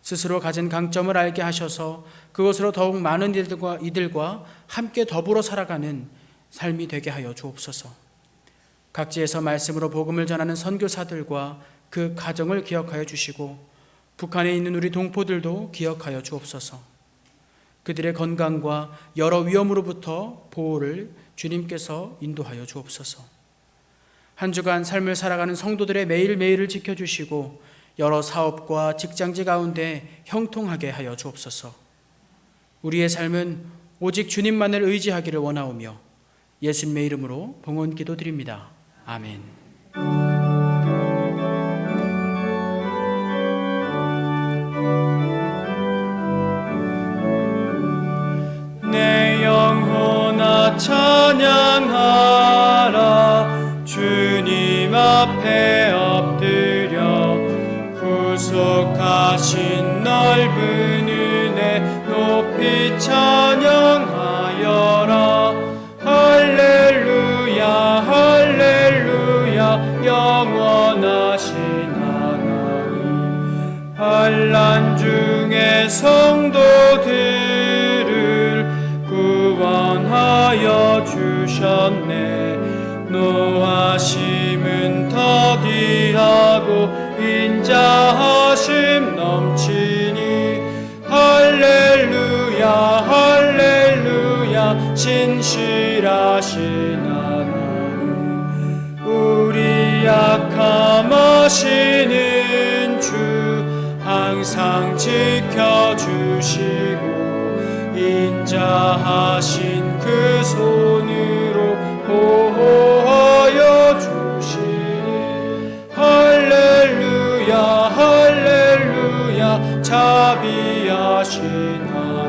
스스로 가진 강점을 알게 하셔서 그것으로 더욱 많은 이들과 함께 더불어 살아가는 삶이 되게 하여 주옵소서. 각지에서 말씀으로 복음을 전하는 선교사들과 그 가정을 기억하여 주시고 북한에 있는 우리 동포들도 기억하여 주옵소서. 그들의 건강과 여러 위험으로부터 보호를 주님께서 인도하여 주옵소서. 한 주간 삶을 살아가는 성도들의 매일매일을 지켜주시고 여러 사업과 직장지 가운데 형통하게 하여 주옵소서. 우리의 삶은 오직 주님만을 의지하기를 원하오며 예수님의 이름으로 봉헌 기도드립니다. 아멘. 내 영혼아 찬양하라. 주님 앞에 엎드려 구속하신 넓은 은혜 높이 찬양하여라. 할렐루야 할렐루야 영원하신 하나님, 환난 중에 성도들을 은혜 노하심은 더디하고 인자하심 넘치니 할렐루야 할렐루야 신실하신 하나님 우리 약함 하시는 주 항상 지켜주시고 인자하신 그 손으로 보호하여 주시니 할렐루야 할렐루야 자비하신 하나님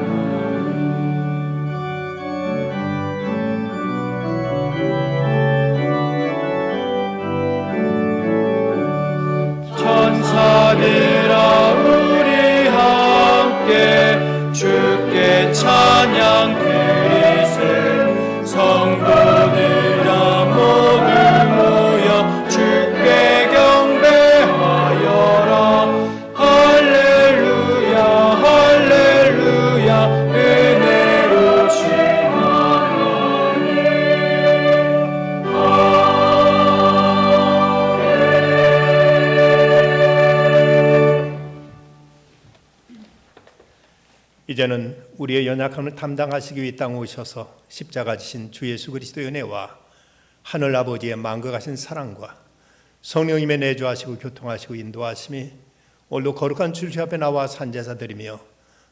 천사들아 우리 함께 주께 찬양 드리세 성도들아 모두 모여 주께 경배하여라 할렐루야 할렐루야 은혜로우신 하나님 이제는 우리의 연약함을 담당하시기 위해 땅에 오셔서 십자가 지신 주 예수 그리스도의 은혜와 하늘 아버지의 만거하신 사랑과 성령님의 내주하시고 교통하시고 인도하심이 오늘도 거룩한 주 앞에 나와 산제사 드리며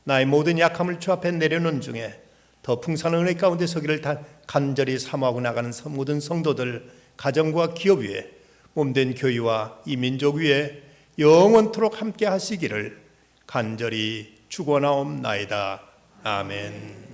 나의 모든 약함을 주 앞에 내려놓는 중에 더 풍성한 은혜 가운데 서기를 간절히 사모하고 나가는 모든 성도들 가정과 기업 위에 몸된 교회와 이 민족 위에 영원토록 함께 하시기를 간절히 축원하옵나이다. 아멘.